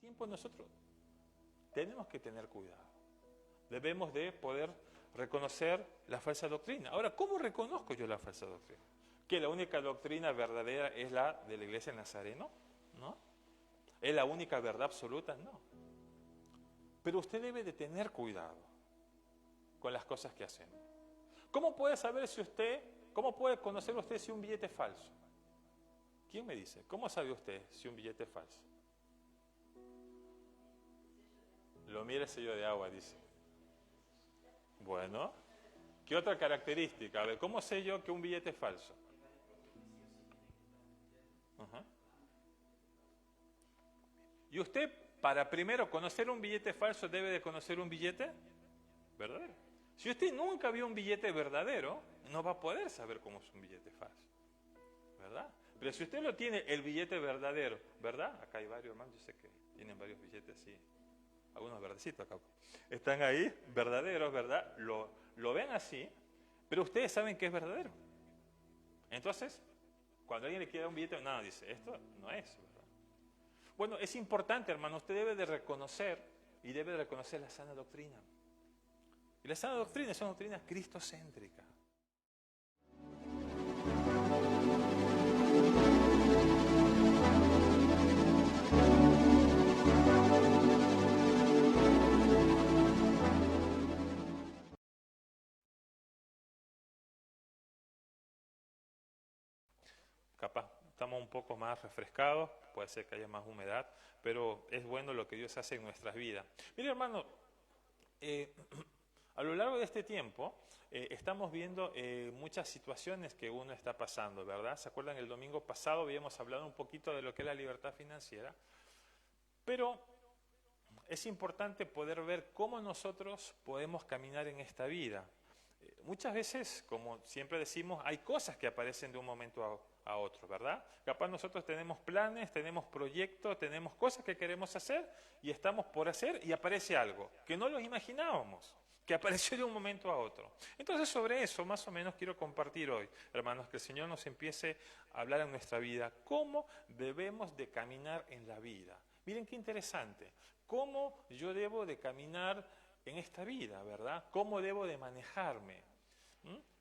tiempo nosotros tenemos que tener cuidado. Debemos de poder reconocer la falsa doctrina. Ahora, ¿cómo reconozco yo la falsa doctrina? ¿Que la única doctrina verdadera es la de la Iglesia Nazareno? ¿No? ¿Es la única verdad absoluta? No. Pero usted debe de tener cuidado con las cosas que hacemos. ¿Cómo puede saber si usted, cómo puede conocer usted si un billete es falso? ¿Quién me dice? ¿Cómo sabe usted si un billete es falso? Lo mira el sello de agua, dice. Bueno, ¿qué otra característica? A ver, ¿cómo sé yo que un billete es falso? Y usted, para primero conocer un billete falso, debe de conocer un billete verdadero. Si usted nunca vio un billete verdadero, no va a poder saber cómo es un billete falso, ¿verdad? Pero si usted lo tiene, el billete verdadero, ¿verdad? Acá hay varios, hermanos, yo sé que tienen varios billetes así, algunos verdecitos acá. Están ahí, verdaderos, ¿verdad? Lo ven así, pero ustedes saben que es verdadero. Entonces, cuando alguien le quiere dar un billete, no, dice, esto no es, ¿verdad? Bueno, es importante, hermano, usted debe de reconocer y debe de reconocer la sana doctrina. Y la sana doctrina es una doctrina cristocéntrica. Capaz estamos un poco más refrescados, puede ser que haya más humedad, pero es bueno lo que Dios hace en nuestras vidas. Mire, hermano, a lo largo de este tiempo estamos viendo muchas situaciones que uno está pasando, ¿verdad? ¿Se acuerdan? El domingo pasado habíamos hablado un poquito de lo que es la libertad financiera, pero es importante poder ver cómo nosotros podemos caminar en esta vida. Muchas veces, como siempre decimos, hay cosas que aparecen de un momento a otro, ¿verdad? Capaz nosotros tenemos planes, tenemos proyectos, tenemos cosas que queremos hacer y estamos por hacer y aparece algo que no los imaginábamos, que apareció de un momento a otro. Entonces sobre eso más o menos quiero compartir hoy, hermanos, que el Señor nos empiece a hablar en nuestra vida, cómo debemos de caminar en la vida. Miren qué interesante, cómo yo debo de caminar en esta vida, ¿verdad? ¿Cómo debo de manejarme?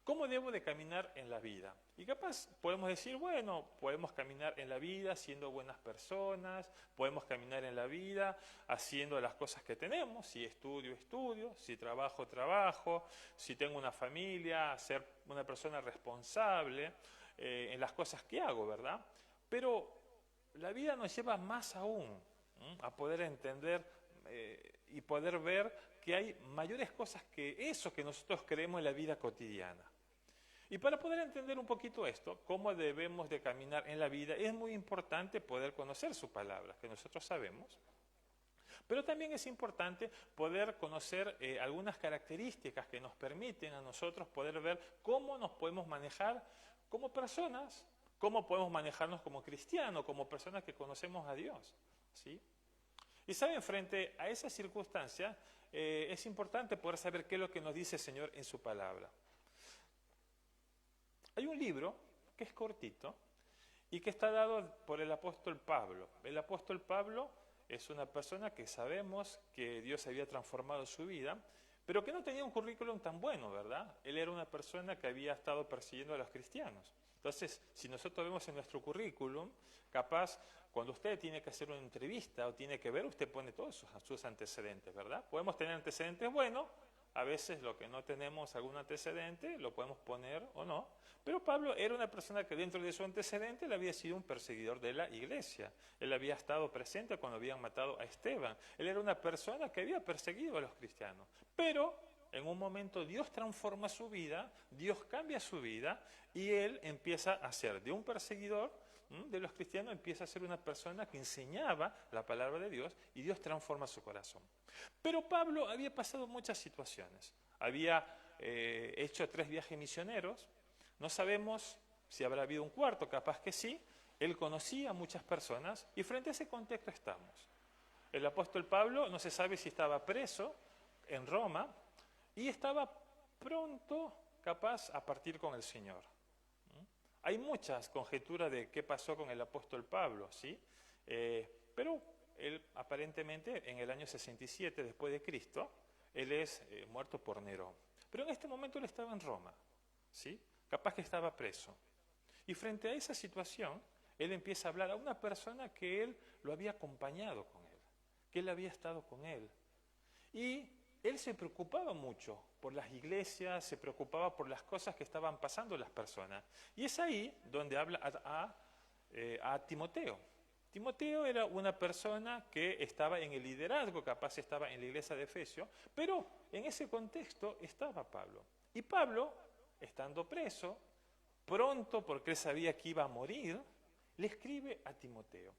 ¿Cómo debo de caminar en la vida? Y capaz podemos decir, bueno, podemos caminar en la vida siendo buenas personas, podemos caminar en la vida haciendo las cosas que tenemos, si estudio, estudio, si trabajo, trabajo, si tengo una familia, ser una persona responsable en las cosas que hago, ¿verdad? Pero la vida nos lleva más aún a poder entender y poder ver que hay mayores cosas que eso que nosotros creemos en la vida cotidiana. Y para poder entender un poquito esto, cómo debemos de caminar en la vida, es muy importante poder conocer su palabra, que nosotros sabemos. Pero también es importante poder conocer algunas características que nos permiten a nosotros poder ver cómo nos podemos manejar como personas, cómo podemos manejarnos como cristianos, como personas que conocemos a Dios, ¿sí? Y saben, frente a esa circunstancia, es importante poder saber qué es lo que nos dice el Señor en su palabra. Hay un libro que es cortito y que está dado por el apóstol Pablo. El apóstol Pablo es una persona que sabemos que Dios había transformado su vida, pero que no tenía un currículum tan bueno, ¿verdad? Él era una persona que había estado persiguiendo a los cristianos. Entonces, si nosotros vemos en nuestro currículum, capaz, cuando usted tiene que hacer una entrevista o tiene que ver, usted pone todos sus antecedentes, ¿verdad? Podemos tener antecedentes buenos, a veces lo que no tenemos algún antecedente lo podemos poner o no, pero Pablo era una persona que dentro de su antecedente él había sido un perseguidor de la iglesia, él había estado presente cuando habían matado a Esteban, él era una persona que había perseguido a los cristianos, pero en un momento Dios transforma su vida, Dios cambia su vida y él empieza a ser de un perseguidor de los cristianos, empieza a ser una persona que enseñaba la palabra de Dios y Dios transforma su corazón. Pero Pablo había pasado muchas situaciones, había hecho 3 viajes misioneros, no sabemos si habrá habido un cuarto, capaz que sí, él conocía a muchas personas y frente a ese contexto estamos. El apóstol Pablo no se sabe si estaba preso en Roma y estaba pronto capaz a partir con el Señor. Hay muchas conjeturas de qué pasó con el apóstol Pablo, ¿sí? Pero él aparentemente en el año 67 después de Cristo, él es muerto por Nerón. Pero en este momento él estaba en Roma, ¿sí? Capaz que estaba preso. Y frente a esa situación, él empieza a hablar a una persona que él lo había acompañado con él, que él había estado con él. Y él se preocupaba mucho por las iglesias, se preocupaba por las cosas que estaban pasando las personas. Y es ahí donde habla a Timoteo. Timoteo era una persona que estaba en el liderazgo, capaz estaba en la iglesia de Efesios, pero en ese contexto estaba Pablo. Y Pablo, estando preso, pronto, porque él sabía que iba a morir, le escribe a Timoteo.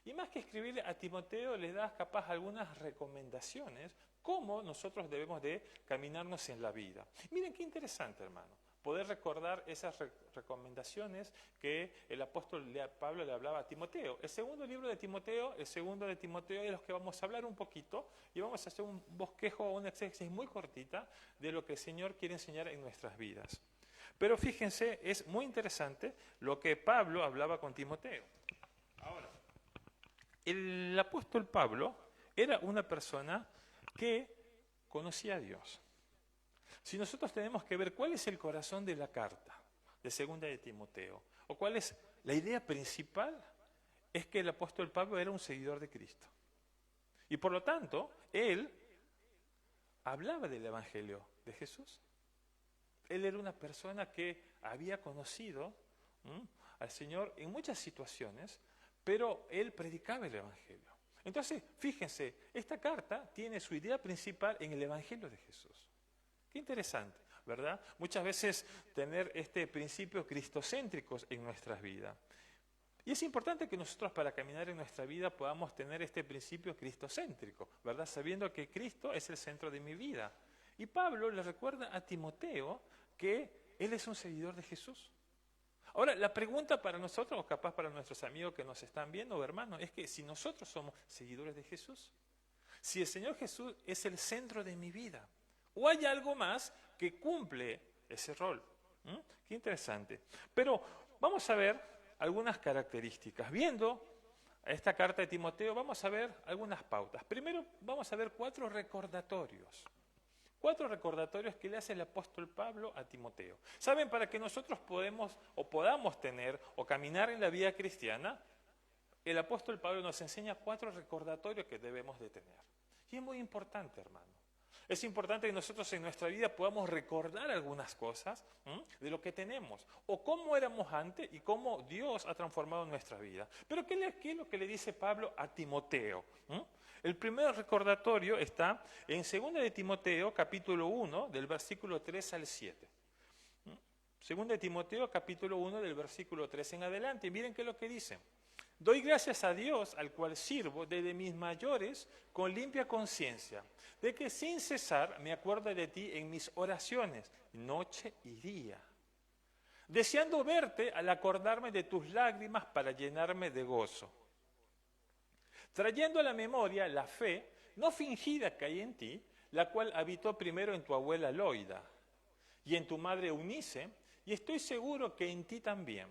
Y más que escribirle a Timoteo, le da capaz algunas recomendaciones cómo nosotros debemos de caminarnos en la vida. Miren qué interesante, hermano, poder recordar esas recomendaciones que el apóstol Pablo le hablaba a Timoteo. El segundo libro de Timoteo, es de los que vamos a hablar un poquito y vamos a hacer un bosquejo, una exégesis muy cortita de lo que el Señor quiere enseñar en nuestras vidas. Pero fíjense, es muy interesante lo que Pablo hablaba con Timoteo. Ahora, el apóstol Pablo era una persona que conocía a Dios. Si nosotros tenemos que ver cuál es el corazón de la carta de segunda de Timoteo, o cuál es la idea principal, es que el apóstol Pablo era un seguidor de Cristo. Y por lo tanto, él hablaba del Evangelio de Jesús. Él era una persona que había conocido al Señor en muchas situaciones, pero él predicaba el Evangelio. Entonces, fíjense, esta carta tiene su idea principal en el Evangelio de Jesús. Qué interesante, ¿verdad? Muchas veces tener este principio cristocéntricos en nuestras vidas. Y es importante que nosotros para caminar en nuestra vida podamos tener este principio cristocéntrico, ¿verdad? Sabiendo que Cristo es el centro de mi vida. Y Pablo le recuerda a Timoteo que él es un seguidor de Jesús. Ahora, la pregunta para nosotros, o capaz para nuestros amigos que nos están viendo, hermanos, es que si nosotros somos seguidores de Jesús, si el Señor Jesús es el centro de mi vida, o hay algo más que cumple ese rol. Qué interesante. Pero vamos a ver algunas características. Viendo esta carta de Timoteo, vamos a ver algunas pautas. Primero, vamos a ver 4 recordatorios. 4 recordatorios que le hace el apóstol Pablo a Timoteo. ¿Saben? Para que nosotros podamos tener o caminar en la vida cristiana, el apóstol Pablo nos enseña 4 recordatorios que debemos de tener. Y es muy importante, hermano. Es importante que nosotros en nuestra vida podamos recordar algunas cosas de lo que tenemos, o cómo éramos antes y cómo Dios ha transformado nuestra vida. Pero ¿qué es lo que le dice Pablo a Timoteo? El primer recordatorio está en 2 de Timoteo, capítulo 1, del versículo 3 al 7. 2 de Timoteo, capítulo 1, del versículo 3 en adelante. Y miren qué es lo que dice. Doy gracias a Dios, al cual sirvo desde mis mayores con limpia conciencia, de que sin cesar me acuerdo de ti en mis oraciones, noche y día, deseando verte al acordarme de tus lágrimas para llenarme de gozo, trayendo a la memoria la fe no fingida que hay en ti, la cual habitó primero en tu abuela Loida y en tu madre Eunice, y estoy seguro que en ti también.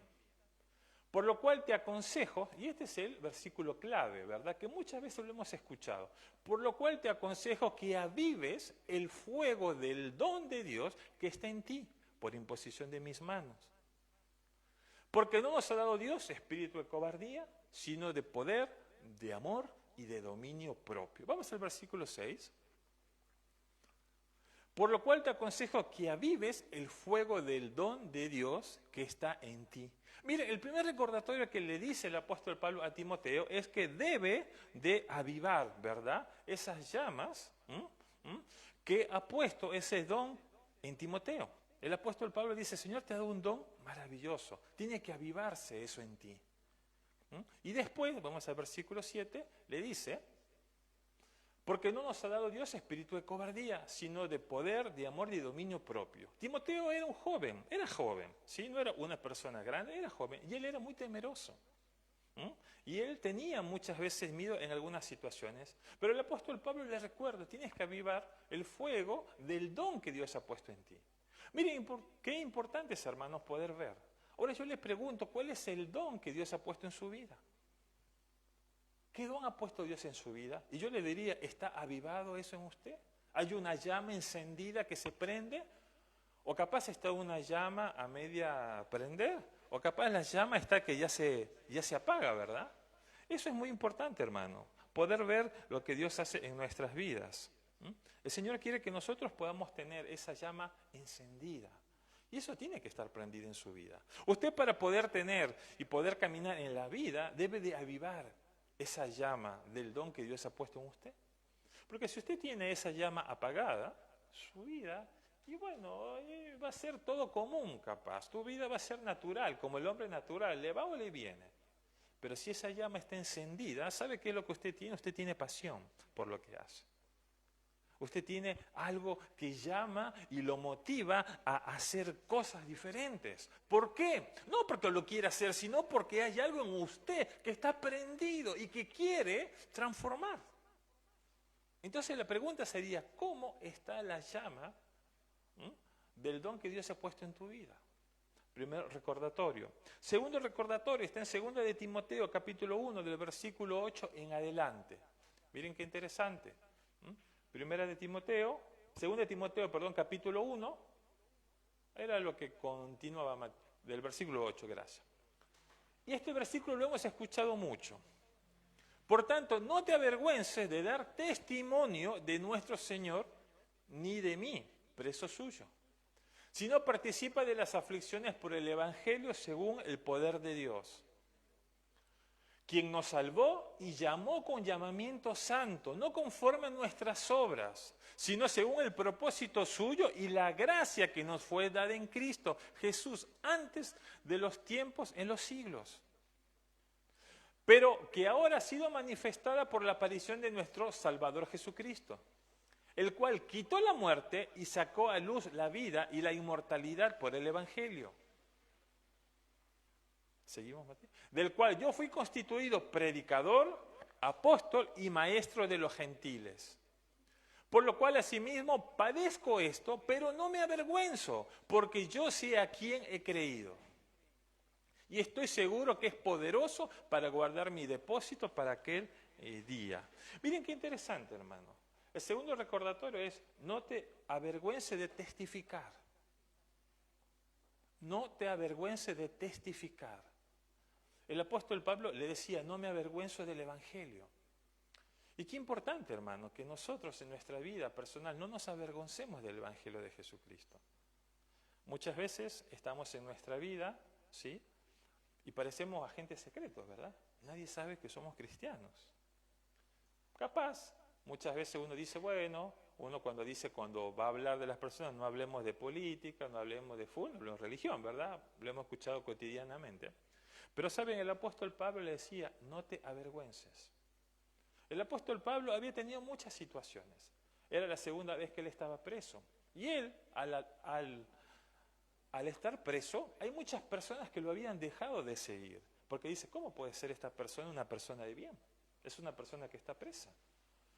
Por lo cual te aconsejo, y este es el versículo clave, ¿verdad? Que muchas veces lo hemos escuchado. Por lo cual te aconsejo que avives el fuego del don de Dios que está en ti, por imposición de mis manos. Porque no nos ha dado Dios espíritu de cobardía, sino de poder, de amor y de dominio propio. Vamos al versículo 6. Por lo cual te aconsejo que avives el fuego del don de Dios que está en ti. Mire, el primer recordatorio que le dice el apóstol Pablo a Timoteo es que debe de avivar, ¿verdad? Esas llamas que ha puesto ese don en Timoteo. El apóstol Pablo dice, Señor, te ha dado un don maravilloso. Tiene que avivarse eso en ti. Y después, vamos al versículo 7, le dice, porque no nos ha dado Dios espíritu de cobardía, sino de poder, de amor y de dominio propio. Timoteo era joven, ¿sí? No era una persona grande, era joven, y él era muy temeroso. Y él tenía muchas veces miedo en algunas situaciones, pero el apóstol Pablo le recuerda, tienes que avivar el fuego del don que Dios ha puesto en ti. Miren, qué importante es, hermanos, poder ver. Ahora yo le pregunto, ¿cuál es el don que Dios ha puesto en su vida? ¿Qué don ha puesto Dios en su vida? Y yo le diría, ¿está avivado eso en usted? ¿Hay una llama encendida que se prende? ¿O capaz está una llama a media prender? ¿O capaz la llama está que ya se apaga, verdad? Eso es muy importante, hermano, poder ver lo que Dios hace en nuestras vidas. El Señor quiere que nosotros podamos tener esa llama encendida. Y eso tiene que estar prendido en su vida. Usted, para poder tener y poder caminar en la vida, debe de avivar esa llama del don que Dios ha puesto en usted. Porque si usted tiene esa llama apagada, su vida, y bueno, va a ser todo común capaz. Tu vida va a ser natural, como el hombre natural, le va o le viene. Pero si esa llama está encendida, ¿sabe qué es lo que usted tiene? Usted tiene pasión por lo que hace. Usted tiene algo que llama y lo motiva a hacer cosas diferentes. ¿Por qué? No porque lo quiera hacer, sino porque hay algo en usted que está prendido y que quiere transformar. Entonces la pregunta sería, ¿cómo está la llama del don que Dios ha puesto en tu vida? Primero, recordatorio. Segundo recordatorio, está en 2 de Timoteo, capítulo 1, del versículo 8 en adelante. Miren qué interesante. Primera de Timoteo, 2 de Timoteo, capítulo 1, era lo que continuaba del versículo 8, gracias. Y este versículo lo hemos escuchado mucho. Por tanto, no te avergüences de dar testimonio de nuestro Señor, ni de mí, preso suyo, sino participa de las aflicciones por el Evangelio según el poder de Dios, quien nos salvó y llamó con llamamiento santo, no conforme a nuestras obras, sino según el propósito suyo y la gracia que nos fue dada en Cristo Jesús antes de los tiempos en los siglos, pero que ahora ha sido manifestada por la aparición de nuestro Salvador Jesucristo, el cual quitó la muerte y sacó a luz la vida y la inmortalidad por el Evangelio. ¿Seguimos, Matías? Del cual yo fui constituido predicador, apóstol y maestro de los gentiles. Por lo cual asimismo padezco esto, pero no me avergüenzo, porque yo sé a quién he creído. Y estoy seguro que es poderoso para guardar mi depósito para aquel día. Miren qué interesante, hermano. El segundo recordatorio es, no te avergüences de testificar. No te avergüences de testificar. El apóstol Pablo le decía, no me avergüenzo del Evangelio. Y qué importante, hermano, que nosotros en nuestra vida personal no nos avergoncemos del Evangelio de Jesucristo. Muchas veces estamos en nuestra vida, ¿sí?, y parecemos agentes secretos, ¿verdad? Nadie sabe que somos cristianos. Capaz, muchas veces uno dice, bueno, uno cuando va a hablar de las personas, no hablemos de política, no hablemos de fútbol, no hablemos de religión, ¿verdad? Lo hemos escuchado cotidianamente. Pero saben, el apóstol Pablo le decía, no te avergüences. El apóstol Pablo había tenido muchas situaciones. Era la segunda vez que él estaba preso. Y él, al estar preso, hay muchas personas que lo habían dejado de seguir. Porque dice, ¿cómo puede ser esta persona una persona de bien? Es una persona que está presa.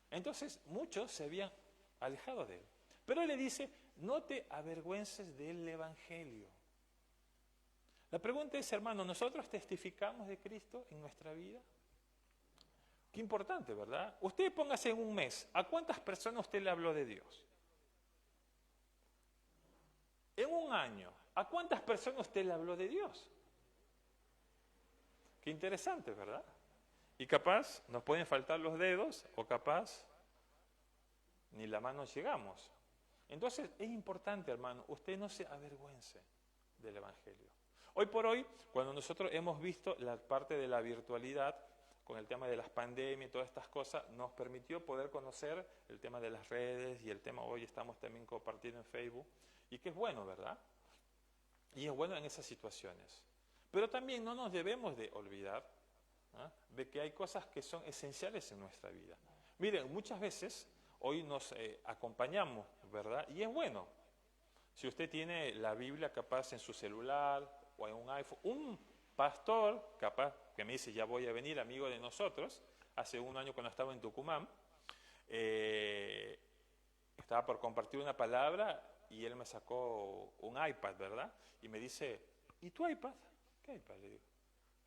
Entonces, muchos se habían alejado de él. Pero él le dice, no te avergüences del Evangelio. La pregunta es, hermano, ¿nosotros testificamos de Cristo en nuestra vida? Qué importante, ¿verdad? Usted póngase en un mes, ¿a cuántas personas usted le habló de Dios? En un año, ¿a cuántas personas usted le habló de Dios? Qué interesante, ¿verdad? Y capaz nos pueden faltar los dedos o capaz ni la mano llegamos. Entonces es importante, hermano, usted no se avergüence del Evangelio. Hoy por hoy, cuando nosotros hemos visto la parte de la virtualidad, con el tema de las pandemias y todas estas cosas, nos permitió poder conocer el tema de las redes y el tema, hoy estamos también compartiendo en Facebook, y que es bueno, ¿verdad? Y es bueno en esas situaciones. Pero también no nos debemos de olvidar, ¿eh?, de que hay cosas que son esenciales en nuestra vida. Miren, muchas veces hoy nos acompañamos, ¿verdad? Y es bueno. Si usted tiene la Biblia capaz en su celular o en un iPhone, un pastor capaz que me dice, ya voy a venir, amigo de nosotros, hace un año cuando estaba en Tucumán, estaba por compartir una palabra y él me sacó un iPad, ¿verdad? Y me dice, ¿y tu iPad? ¿Qué iPad? Le digo,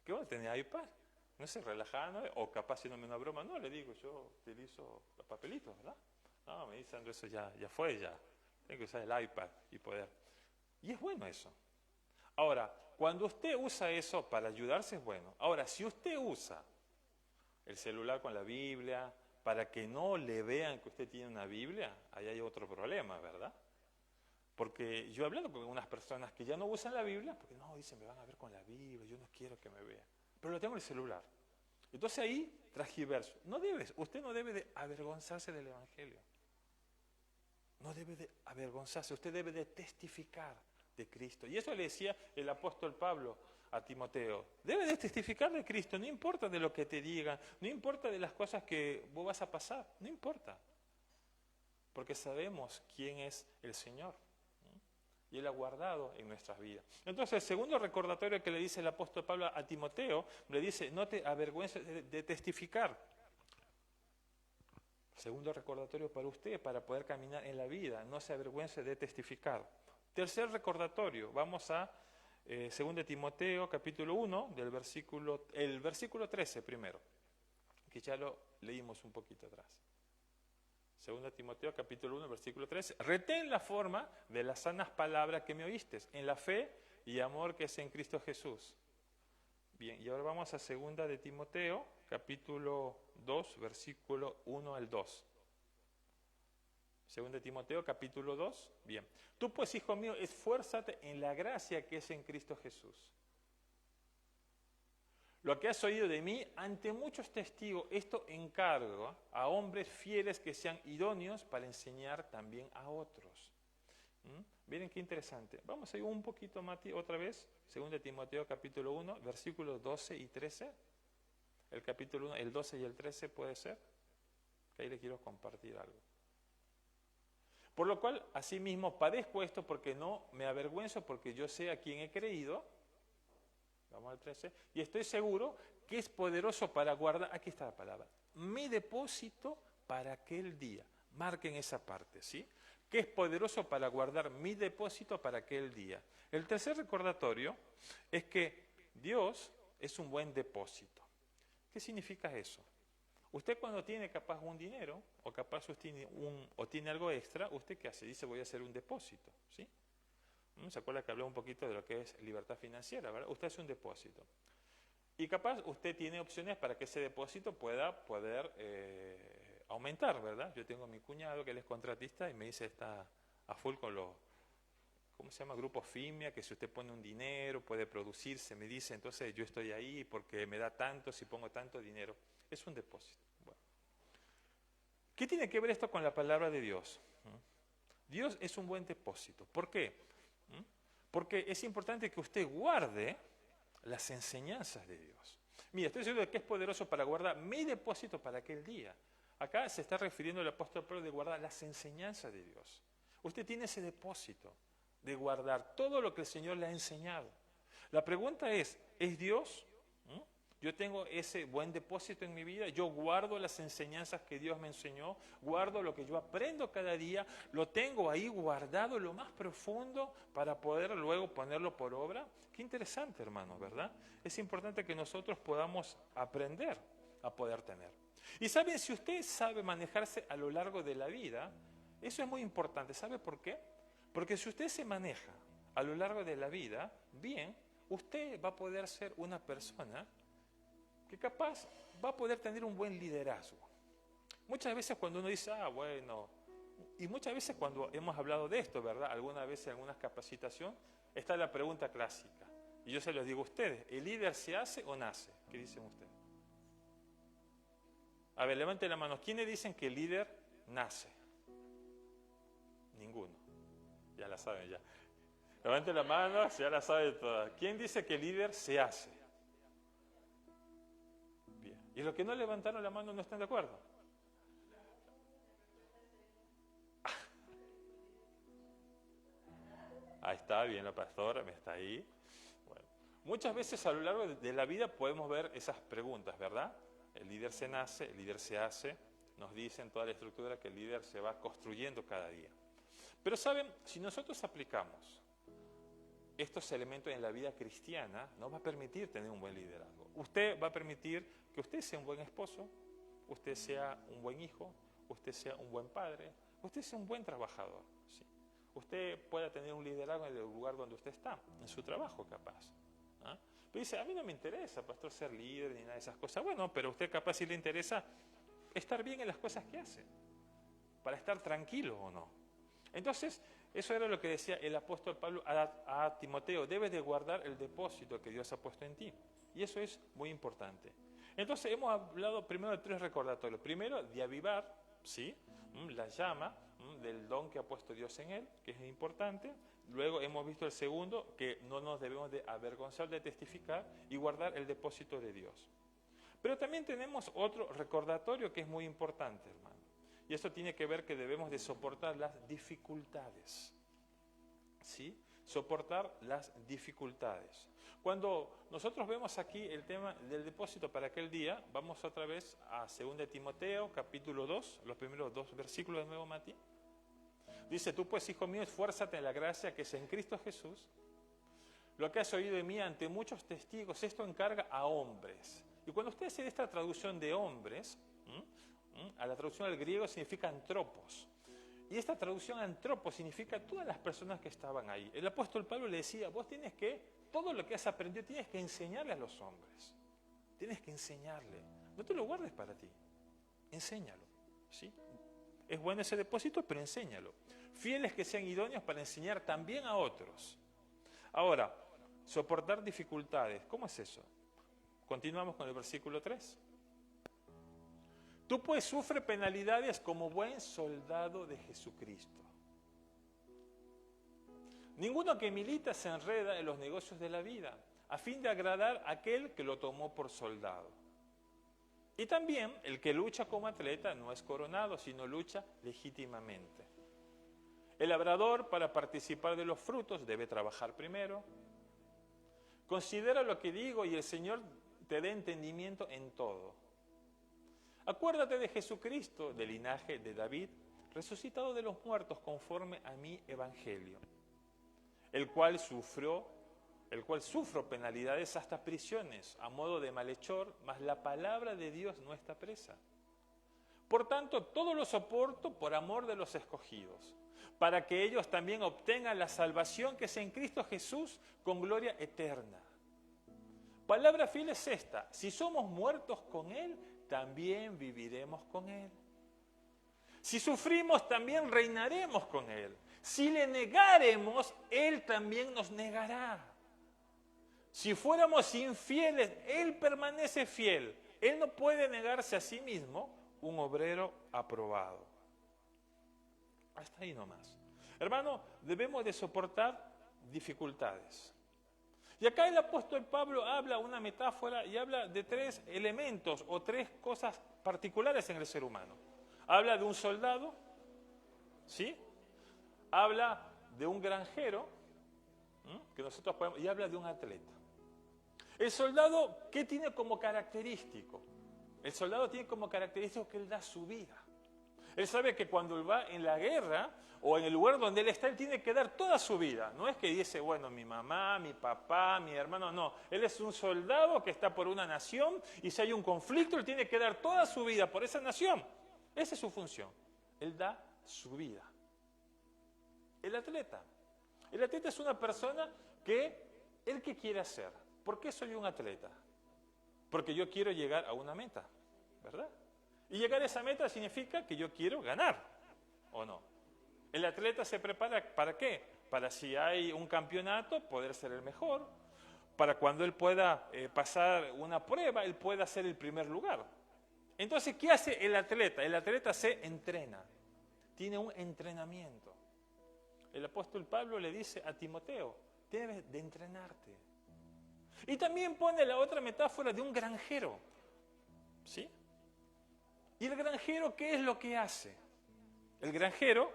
¿qué vos tenés iPad? no sé, relajando, o capaz haciéndome una broma. No, le digo, yo utilizo los papelitos, ¿verdad? No, me dice Andrés, eso ya fue, ya. Tengo que usar el iPad y poder. Y es bueno eso. Ahora, cuando usted usa eso para ayudarse es bueno. Ahora, si usted usa el celular con la Biblia para que no le vean que usted tiene una Biblia, ahí hay otro problema, ¿verdad? Porque yo hablando con algunas personas que ya no usan la Biblia, porque no, dicen, me van a ver con la Biblia, yo no quiero que me vean. Pero lo tengo en el celular. Entonces ahí transgiverso. Usted no debe de avergonzarse del Evangelio. No debe de avergonzarse, usted debe de testificar de Cristo. Y eso le decía el apóstol Pablo a Timoteo. Debe de testificar de Cristo, no importa de lo que te digan, no importa de las cosas que vos vas a pasar, no importa. Porque sabemos quién es el Señor. Y Él ha guardado en nuestras vidas. Entonces, el segundo recordatorio que le dice el apóstol Pablo a Timoteo, le dice, no te avergüences de testificar. Segundo recordatorio para usted, para poder caminar en la vida, no se avergüence de testificar. Tercer recordatorio, vamos a 2 Timoteo capítulo 1, el versículo 13 primero, que ya lo leímos un poquito atrás. 2 Timoteo capítulo 1, versículo 13. Retén la forma de las sanas palabras que me oíste, en la fe y amor que es en Cristo Jesús. Bien, y ahora vamos a 2 de Timoteo capítulo 2, versículo 1 al 2. 2 de Timoteo capítulo 2. Bien. Tú pues, hijo mío, esfuérzate en la gracia que es en Cristo Jesús. Lo que has oído de mí, ante muchos testigos, esto encargo a hombres fieles que sean idóneos para enseñar también a otros. Miren qué interesante. Vamos a ir un poquito más otra vez. 2 de Timoteo capítulo 1, versículos 12 y 13. El capítulo 1, el 12 y el 13 puede ser. Que ahí le quiero compartir algo. Por lo cual, asimismo, padezco esto porque no me avergüenzo, porque yo sé a quién he creído. Vamos al 13. Y estoy seguro que es poderoso para guardar, aquí está la palabra, mi depósito para aquel día. Marquen esa parte, ¿sí? Que es poderoso para guardar mi depósito para aquel día. El tercer recordatorio es que Dios es un buen depósito. ¿Qué significa eso? Usted cuando tiene capaz un dinero, o capaz usted tiene algo extra, ¿usted qué hace? Dice, voy a hacer un depósito, ¿sí? ¿Se acuerda que hablé un poquito de lo que es libertad financiera, ¿verdad? Usted hace un depósito. Y capaz usted tiene opciones para que ese depósito pueda poder aumentar, ¿verdad? Yo tengo a mi cuñado que él es contratista y me dice, está a full con los, ¿cómo se llama? Grupos FIMIA, que si usted pone un dinero puede producirse, me dice, entonces yo estoy ahí porque me da tanto si pongo tanto dinero. Es un depósito. Bueno. ¿Qué tiene que ver esto con la palabra de Dios? Dios es un buen depósito. ¿Por qué? Porque es importante que usted guarde las enseñanzas de Dios. Mira, estoy seguro de que es poderoso para guardar mi depósito para aquel día. Acá se está refiriendo el apóstol Pablo de guardar las enseñanzas de Dios. Usted tiene ese depósito de guardar todo lo que el Señor le ha enseñado. La pregunta es Dios? Yo tengo ese buen depósito en mi vida, yo guardo las enseñanzas que Dios me enseñó, guardo lo que yo aprendo cada día, lo tengo ahí guardado lo más profundo para poder luego ponerlo por obra. Qué interesante, hermanos, ¿verdad? Es importante que nosotros podamos aprender a poder tener. Y saben, si usted sabe manejarse a lo largo de la vida, eso es muy importante. ¿Sabe por qué? Porque si usted se maneja a lo largo de la vida, bien, usted va a poder ser una persona que capaz va a poder tener un buen liderazgo. Muchas veces cuando uno dice, bueno, y muchas veces cuando hemos hablado de esto, ¿verdad? Algunas veces en algunas capacitaciones, está la pregunta clásica. Y yo se los digo a ustedes, ¿el líder se hace o nace? ¿Qué dicen ustedes? A ver, levanten la mano. ¿Quiénes dicen que el líder nace? Ninguno. Ya la saben ya. Levanten la mano, ya la saben todas. ¿Quién dice que el líder se hace? Y los que no levantaron la mano no están de acuerdo. Ahí está, bien la pastora, me está ahí. Bueno, muchas veces a lo largo de la vida podemos ver esas preguntas, ¿verdad? El líder se nace, el líder se hace. Nos dicen toda la estructura que el líder se va construyendo cada día. Pero saben, si nosotros aplicamos estos elementos en la vida cristiana nos va a permitir tener un buen liderazgo. Usted va a permitir que usted sea un buen esposo, usted sea un buen hijo, usted sea un buen padre, usted sea un buen trabajador. ¿Sí? Usted pueda tener un liderazgo en el lugar donde usted está, en su trabajo capaz. ¿Ah? Pero dice, a mí no me interesa, pastor, ser líder ni nada de esas cosas. Bueno, pero a usted capaz sí le interesa estar bien en las cosas que hace, para estar tranquilo o no. Entonces, eso era lo que decía el apóstol Pablo a Timoteo, debes de guardar el depósito que Dios ha puesto en ti. Y eso es muy importante. Entonces, hemos hablado primero de 3 recordatorios. Primero, de avivar, ¿sí? La llama del don que ha puesto Dios en él, que es importante. Luego hemos visto el segundo, que no nos debemos de avergonzar de testificar y guardar el depósito de Dios. Pero también tenemos otro recordatorio que es muy importante, hermano. Y esto tiene que ver que debemos de soportar las dificultades. ¿Sí? Soportar las dificultades. Cuando nosotros vemos aquí el tema del depósito para aquel día, vamos otra vez a 2 Timoteo, capítulo 2, los primeros 2 versículos de nuevo, Mati. Dice, tú pues, hijo mío, esfuérzate en la gracia que es en Cristo Jesús. Lo que has oído de mí ante muchos testigos, esto encarga a hombres. Y cuando usted hace esta traducción de hombres, a la traducción al griego significa antropos. Y esta traducción antropos significa todas las personas que estaban ahí. El apóstol Pablo le decía, vos tienes que, todo lo que has aprendido, tienes que enseñarle a los hombres. Tienes que enseñarle. No te lo guardes para ti. Enséñalo. ¿Sí? Es bueno ese depósito, pero enséñalo. Fieles que sean idóneos para enseñar también a otros. Ahora, soportar dificultades. ¿Cómo es eso? Continuamos con el versículo 3. Tú pues sufre penalidades como buen soldado de Jesucristo. Ninguno que milita se enreda en los negocios de la vida, a fin de agradar a aquel que lo tomó por soldado. Y también el que lucha como atleta no es coronado, sino lucha legítimamente. El labrador, para participar de los frutos, debe trabajar primero. Considera lo que digo y el Señor te dé entendimiento en todo. Acuérdate de Jesucristo, del linaje de David, resucitado de los muertos conforme a mi evangelio, el cual sufro penalidades hasta prisiones, a modo de malhechor, mas la palabra de Dios no está presa. Por tanto, todo lo soporto por amor de los escogidos, para que ellos también obtengan la salvación que es en Cristo Jesús con gloria eterna. Palabra fiel es esta: si somos muertos con Él, también viviremos con Él. Si sufrimos, también reinaremos con Él. Si le negaremos, Él también nos negará. Si fuéramos infieles, Él permanece fiel. Él no puede negarse a sí mismo, un obrero aprobado. Hasta ahí nomás. Hermano, debemos de soportar dificultades. Y acá el apóstol Pablo habla una metáfora y habla de 3 elementos o 3 cosas particulares en el ser humano. Habla de un soldado, ¿sí? Habla de un granjero, que nosotros podemos, y habla de un atleta. El soldado, ¿qué tiene como característico? El soldado tiene como característico que él da su vida. Él sabe que cuando él va en la guerra o en el lugar donde él está, él tiene que dar toda su vida. No es que dice, bueno, mi mamá, mi papá, mi hermano, no. Él es un soldado que está por una nación y si hay un conflicto, él tiene que dar toda su vida por esa nación. Esa es su función. Él da su vida. El atleta es una persona que, ¿él qué quiere hacer? ¿Por qué soy un atleta? Porque yo quiero llegar a una meta, ¿verdad? Y llegar a esa meta significa que yo quiero ganar, ¿o no? El atleta se prepara, ¿para qué? Para si hay un campeonato, poder ser el mejor. Para cuando él pueda pasar una prueba, él pueda ser el primer lugar. Entonces, ¿qué hace el atleta? El atleta se entrena. Tiene un entrenamiento. El apóstol Pablo le dice a Timoteo, debes de entrenarte. Y también pone la otra metáfora de un granjero, ¿sí? ¿Y el granjero qué es lo que hace? El granjero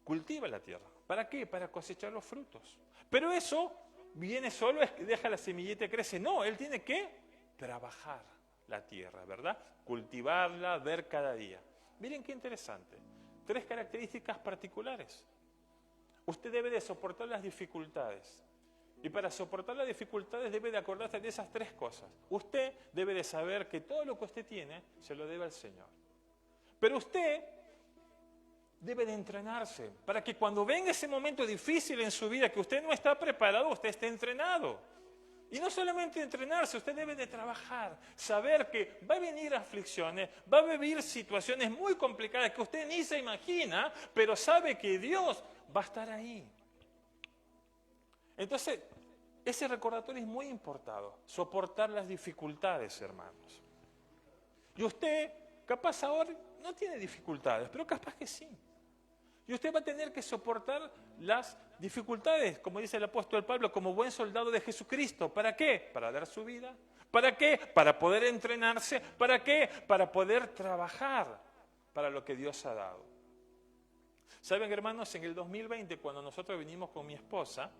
cultiva la tierra. ¿Para qué? Para cosechar los frutos. Pero eso viene solo, deja la semillita y crece. No, él tiene que trabajar la tierra, ¿verdad? Cultivarla, ver cada día. Miren qué interesante. 3 características particulares. usted debe de soportar las dificultades. Y para soportar las dificultades debe de acordarse de esas tres cosas. Usted debe de saber que todo lo que usted tiene se lo debe al Señor. Pero usted debe de entrenarse para que cuando venga ese momento difícil en su vida, que usted no está preparado, usted esté entrenado. Y no solamente entrenarse, usted debe de trabajar, saber que va a venir aflicciones, va a vivir situaciones muy complicadas que usted ni se imagina, pero sabe que Dios va a estar ahí. Entonces, ese recordatorio es muy importante, soportar las dificultades, hermanos. Y usted, capaz ahora, no tiene dificultades, pero capaz que sí. Y usted va a tener que soportar las dificultades, como dice el apóstol Pablo, como buen soldado de Jesucristo. ¿Para qué? Para dar su vida. ¿Para qué? Para poder entrenarse. ¿Para qué? Para poder trabajar para lo que Dios ha dado. Saben, hermanos, en el 2020, cuando nosotros vinimos con mi esposa,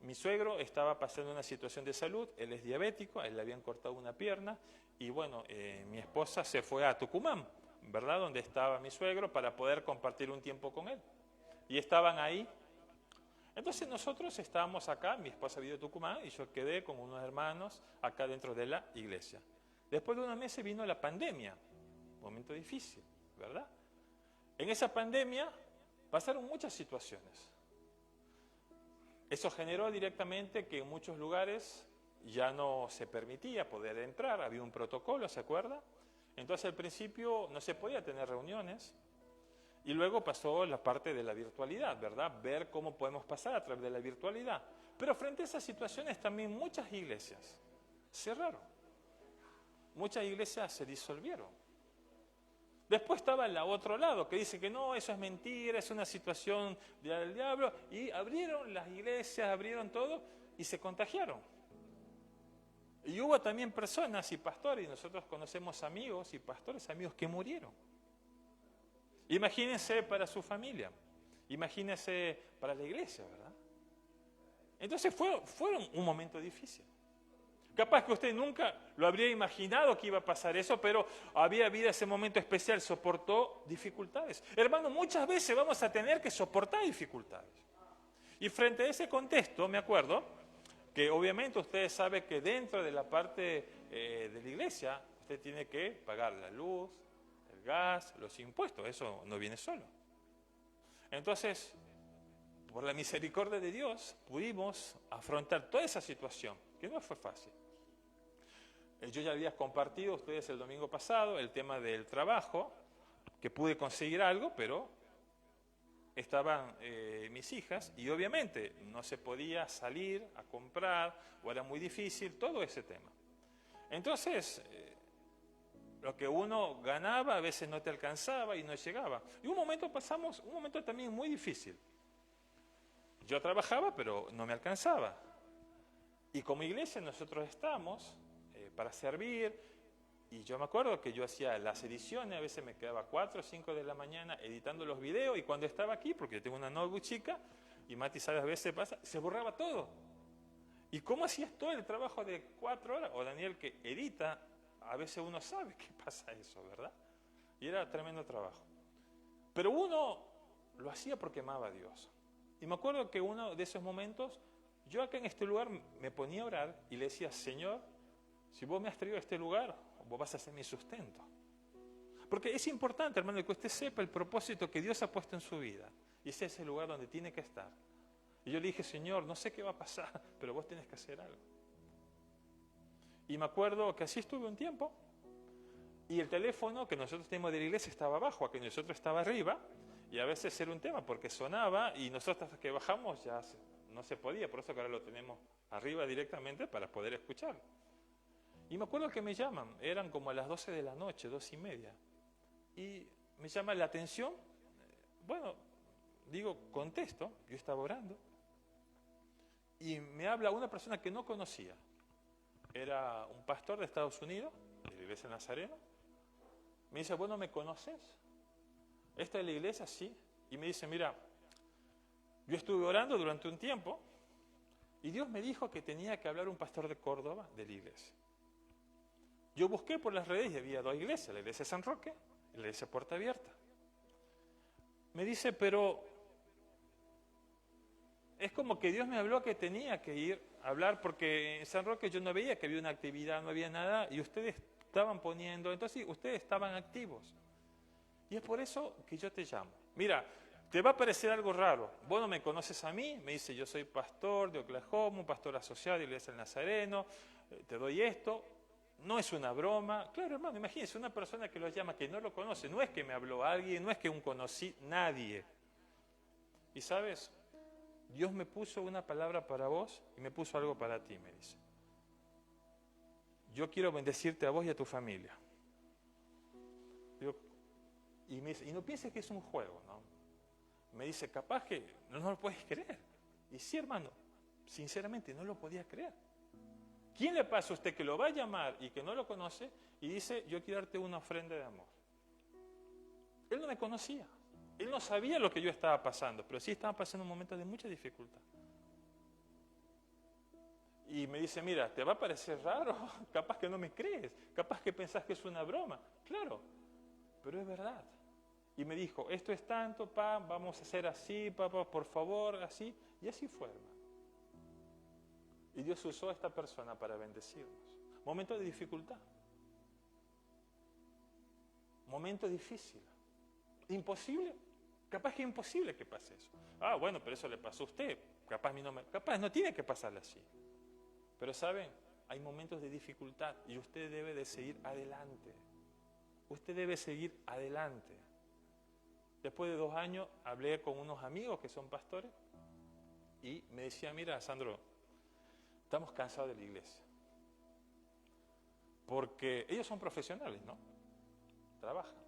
mi suegro estaba pasando una situación de salud, él es diabético, a él le habían cortado una pierna, y bueno, mi esposa se fue a Tucumán, ¿verdad? Donde estaba mi suegro, para poder compartir un tiempo con él. Y estaban ahí. Entonces nosotros estábamos acá, mi esposa vive en Tucumán, y yo quedé con unos hermanos acá dentro de la iglesia. Después de unos meses vino la pandemia, un momento difícil, ¿verdad? En esa pandemia pasaron muchas situaciones. Eso generó directamente que en muchos lugares ya no se permitía poder entrar, había un protocolo, ¿se acuerda? Entonces al principio no se podía tener reuniones y luego pasó la parte de la virtualidad, ¿verdad? Ver cómo podemos pasar a través de la virtualidad. Pero frente a esas situaciones también muchas iglesias cerraron, muchas iglesias se disolvieron. Después estaba el otro lado, que dice que no, eso es mentira, es una situación del diablo, y abrieron las iglesias, abrieron todo, y se contagiaron. Y hubo también personas y pastores, y nosotros conocemos amigos y pastores, amigos que murieron. Imagínense para su familia, imagínense para la iglesia, ¿verdad? Entonces fue un momento difícil. Capaz que usted nunca lo habría imaginado que iba a pasar eso, pero había habido ese momento especial, soportó dificultades. Hermano, muchas veces vamos a tener que soportar dificultades. Y frente a ese contexto, me acuerdo que obviamente usted sabe que dentro de la parte de la iglesia, usted tiene que pagar la luz, el gas, los impuestos, eso no viene solo. Entonces, por la misericordia de Dios, pudimos afrontar toda esa situación, que no fue fácil. Yo ya había compartido a ustedes el domingo pasado el tema del trabajo, que pude conseguir algo, pero estaban mis hijas y obviamente no se podía salir a comprar o era muy difícil, todo ese tema. Entonces, lo que uno ganaba a veces no te alcanzaba y no llegaba. Y pasamos un momento también muy difícil. Yo trabajaba, pero no me alcanzaba. Y como iglesia nosotros estamos para servir, y yo me acuerdo que yo hacía las ediciones, a veces me quedaba 4 o 5 de la mañana editando los videos, y cuando estaba aquí, porque yo tengo una notebook chica, y Mati sabe a veces pasa, se borraba todo. ¿Y cómo hacías todo el trabajo de 4 horas? O Daniel que edita, a veces uno sabe que pasa eso, ¿verdad? Y era tremendo trabajo. Pero uno lo hacía porque amaba a Dios. Y me acuerdo que uno de esos momentos, yo acá en este lugar me ponía a orar y le decía, Señor, si vos me has traído a este lugar, vos vas a ser mi sustento. Porque es importante, hermano, que usted sepa el propósito que Dios ha puesto en su vida. Y ese es el lugar donde tiene que estar. Y yo le dije, Señor, no sé qué va a pasar, pero vos tenés que hacer algo. Y me acuerdo que así estuve un tiempo. Y el teléfono que nosotros teníamos de la iglesia estaba abajo, que nosotros estaba arriba. Y a veces era un tema porque sonaba y nosotros hasta que bajamos ya no se podía. Por eso que ahora lo tenemos arriba directamente para poder escucharlo. Y me acuerdo que me llaman, eran como a las 12 de la noche, 2:30. Y me llama la atención, bueno, digo, contesto, yo estaba orando. Y me habla una persona que no conocía. Era un pastor de Estados Unidos, de la iglesia Nazareno. Me dice, ¿vos no me conoces? ¿Esta es la iglesia? Sí. Y me dice, mira, yo estuve orando durante un tiempo y Dios me dijo que tenía que hablar un pastor de Córdoba de la iglesia. Yo busqué por las redes y había 2 iglesias, la iglesia de San Roque y la iglesia Puerta Abierta. Me dice, pero Es como que Dios me habló que tenía que ir a hablar, porque en San Roque yo no veía que había una actividad, no había nada, y ustedes estaban poniendo, entonces ustedes estaban activos. Y es por eso que yo te llamo. Mira, te va a parecer algo raro. Vos no me conoces a mí, me dice, yo soy pastor de Oklahoma, un pastor asociado de Iglesia del Nazareno, te doy esto. No es una broma. Claro, hermano, imagínense, una persona que lo llama, que no lo conoce, no es que me habló alguien, no es que un conocí, nadie. Y sabes, Dios me puso una palabra para vos y me puso algo para ti, me dice. Yo quiero bendecirte a vos y a tu familia. Digo, y me dice, y no pienses que es un juego, ¿no? Me dice, capaz que no lo puedes creer. Y sí, hermano, sinceramente no lo podía creer. ¿Quién le pasa a usted que lo va a llamar y que no lo conoce y dice, yo quiero darte una ofrenda de amor? Él no me conocía. Él no sabía lo que yo estaba pasando, pero sí estaba pasando un momento de mucha dificultad. Y me dice, mira, te va a parecer raro, capaz que no me crees, capaz que pensás que es una broma. Claro, pero es verdad. Y me dijo, esto es tanto, pa, vamos a hacer así, papá, por favor, así. Y así fue, hermano. Y Dios usó a esta persona para bendecirnos. Momento de dificultad. Momento difícil. ¿Imposible? Capaz que es imposible que pase eso. Ah, bueno, pero eso le pasó a usted. Capaz no tiene que pasarle así. Pero ¿saben? Hay momentos de dificultad y usted debe de seguir adelante. Usted debe seguir adelante. Después de 2 años hablé con unos amigos que son pastores y me decían, mira, Sandro, estamos cansados de la iglesia. Porque ellos son profesionales, ¿no? Trabajan.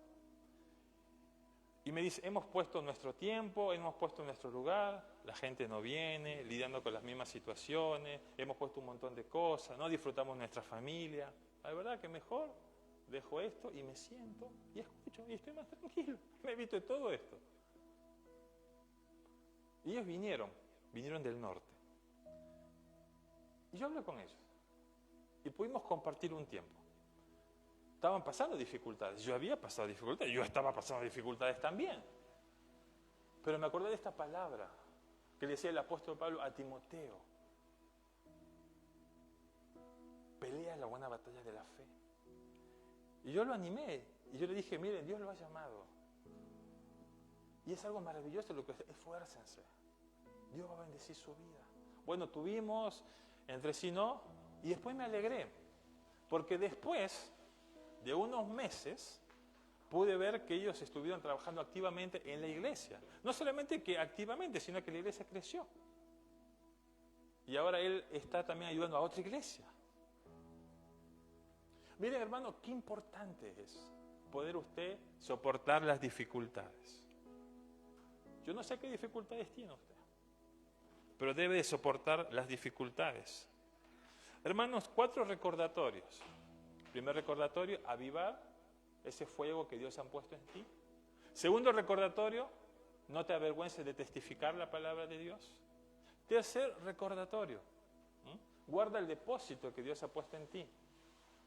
Y me dice, hemos puesto nuestro tiempo, hemos puesto nuestro lugar, la gente no viene, lidiando con las mismas situaciones, hemos puesto un montón de cosas, no disfrutamos nuestra familia. La verdad que mejor dejo esto y me siento y escucho y estoy más tranquilo. Me evito de todo esto. Y ellos vinieron del norte. Y yo hablé con ellos. Y pudimos compartir un tiempo. Estaban pasando dificultades. Yo había pasado dificultades. Yo estaba pasando dificultades también. Pero me acordé de esta palabra que le decía el apóstol Pablo a Timoteo. Pelea la buena batalla de la fe. Y yo lo animé. Y yo le dije, miren, Dios lo ha llamado. Y es algo maravilloso lo que es. Esfuércense. Dios va a bendecir su vida. Bueno, tuvimos entre sí no. Y después me alegré. Porque después de unos meses pude ver que ellos estuvieron trabajando activamente en la iglesia. No solamente que activamente, sino que la iglesia creció. Y ahora él está también ayudando a otra iglesia. Miren, hermano, qué importante es poder usted soportar las dificultades. Yo no sé qué dificultades tiene usted, pero debe de soportar las dificultades. Hermanos, 4 recordatorios. Primer recordatorio, avivar ese fuego que Dios ha puesto en ti. Segundo recordatorio, no te avergüences de testificar la palabra de Dios. Tercer recordatorio, guarda el depósito que Dios ha puesto en ti.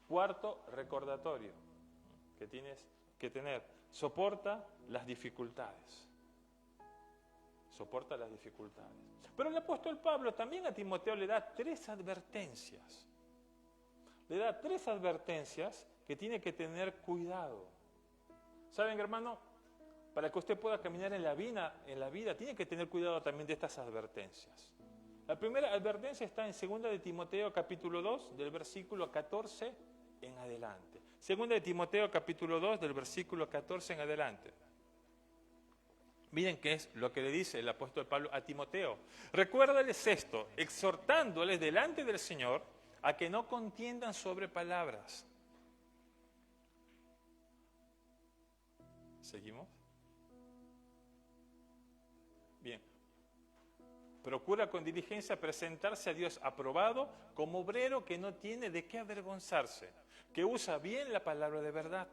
Cuarto recordatorio que tienes que tener, soporta las dificultades. Soporta las dificultades. Pero el apóstol Pablo también a Timoteo le da 3 advertencias. Le da 3 advertencias que tiene que tener cuidado. ¿Saben, hermano? Para que usted pueda caminar en la vida, tiene que tener cuidado también de estas advertencias. La primera advertencia está en 2 de Timoteo capítulo 2, del versículo 14 en adelante. 2 de Timoteo capítulo 2, del versículo 14 en adelante. Miren qué es lo que le dice el apóstol Pablo a Timoteo. Recuérdales esto, exhortándoles delante del Señor a que no contiendan sobre palabras. ¿Seguimos? Bien. Procura con diligencia presentarse a Dios aprobado como obrero que no tiene de qué avergonzarse, que usa bien la palabra de verdad.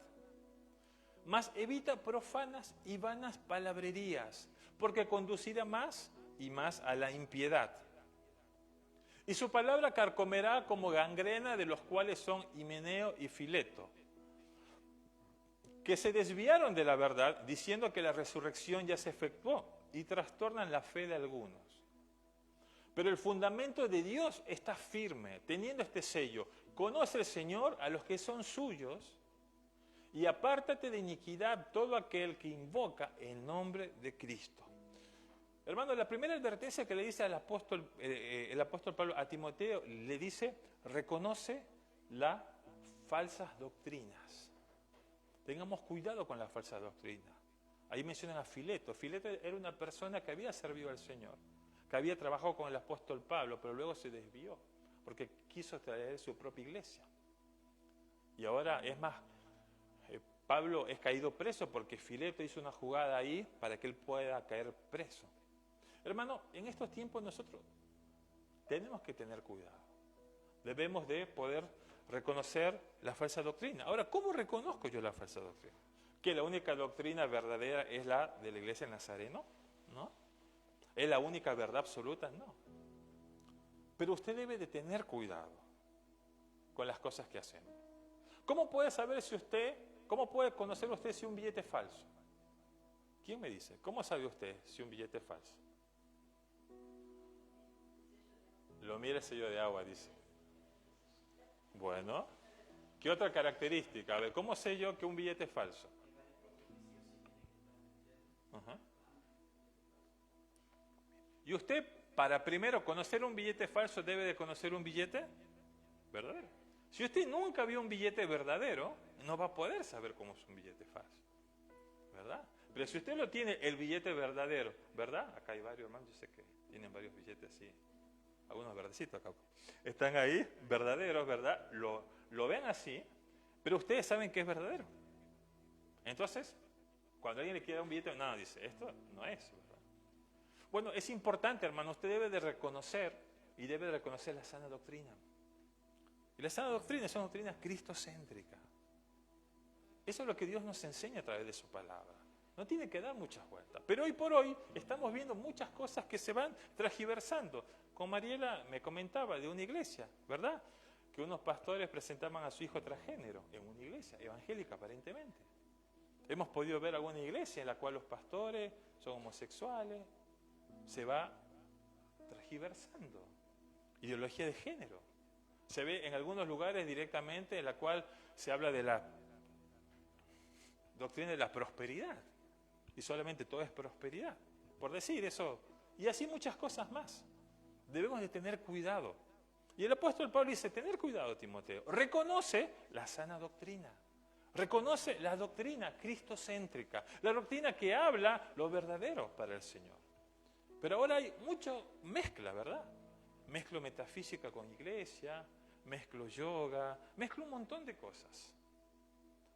Mas evita profanas y vanas palabrerías, porque conducirá más y más a la impiedad. Y su palabra carcomerá como gangrena, de los cuales son Himeneo y Fileto, que se desviaron de la verdad, diciendo que la resurrección ya se efectuó, y trastornan la fe de algunos. Pero el fundamento de Dios está firme, teniendo este sello. Conoce el Señor a los que son suyos y apártate de iniquidad todo aquel que invoca el nombre de Cristo. Hermano, la primera advertencia que le dice el apóstol Pablo a Timoteo, le dice, reconoce las falsas doctrinas. Tengamos cuidado con las falsas doctrinas. Ahí mencionan a Fileto. Fileto era una persona que había servido al Señor, que había trabajado con el apóstol Pablo, pero luego se desvió, porque quiso traer su propia iglesia. Y ahora, es más, Pablo es caído preso porque Fileto hizo una jugada ahí para que él pueda caer preso. Hermano, en estos tiempos nosotros tenemos que tener cuidado. Debemos de poder reconocer la falsa doctrina. Ahora, ¿cómo reconozco yo la falsa doctrina? ¿Que la única doctrina verdadera es la de la iglesia Nazareno? ¿No? ¿Es la única verdad absoluta? No. Pero usted debe de tener cuidado con las cosas que hacemos. ¿Cómo puede conocer usted si un billete es falso? ¿Quién me dice? ¿Cómo sabe usted si un billete es falso? Lo mira el sello de agua, dice. Bueno, ¿qué otra característica? A ver, ¿cómo sé yo que un billete es falso? Uh-huh. Y usted, para primero conocer un billete falso, debe de conocer un billete verdadero. Si usted nunca vio un billete verdadero, no va a poder saber cómo es un billete falso, ¿verdad? Pero si usted lo tiene, el billete verdadero, ¿verdad? Acá hay varios, hermanos, yo sé que tienen varios billetes así, algunos verdecitos acá. Están ahí, verdaderos, ¿verdad? Lo ven así, pero ustedes saben que es verdadero. Entonces, cuando alguien le quiere dar un billete, no, dice, esto no es, ¿verdad? Bueno, es importante, hermano, usted debe de reconocer y debe de reconocer la sana doctrina. Y la sana doctrina es una doctrina cristocéntrica. Eso es lo que Dios nos enseña a través de su palabra. No tiene que dar muchas vueltas. Pero hoy por hoy estamos viendo muchas cosas que se van transgiversando. Como Mariela me comentaba de una iglesia, ¿verdad? Que unos pastores presentaban a su hijo transgénero en una iglesia evangélica aparentemente. Hemos podido ver alguna iglesia en la cual los pastores son homosexuales. Se va transgiversando. Ideología de género. Se ve en algunos lugares directamente en la cual se habla de la doctrina de la prosperidad. Y solamente todo es prosperidad. Por decir eso. Y así muchas cosas más. Debemos de tener cuidado. Y el apóstol Pablo dice, tener cuidado, Timoteo. Reconoce la sana doctrina. Reconoce la doctrina cristocéntrica. La doctrina que habla lo verdadero para el Señor. Pero ahora hay mucha mezcla, ¿verdad? Mezclo metafísica con iglesia, mezclo yoga, mezclo un montón de cosas.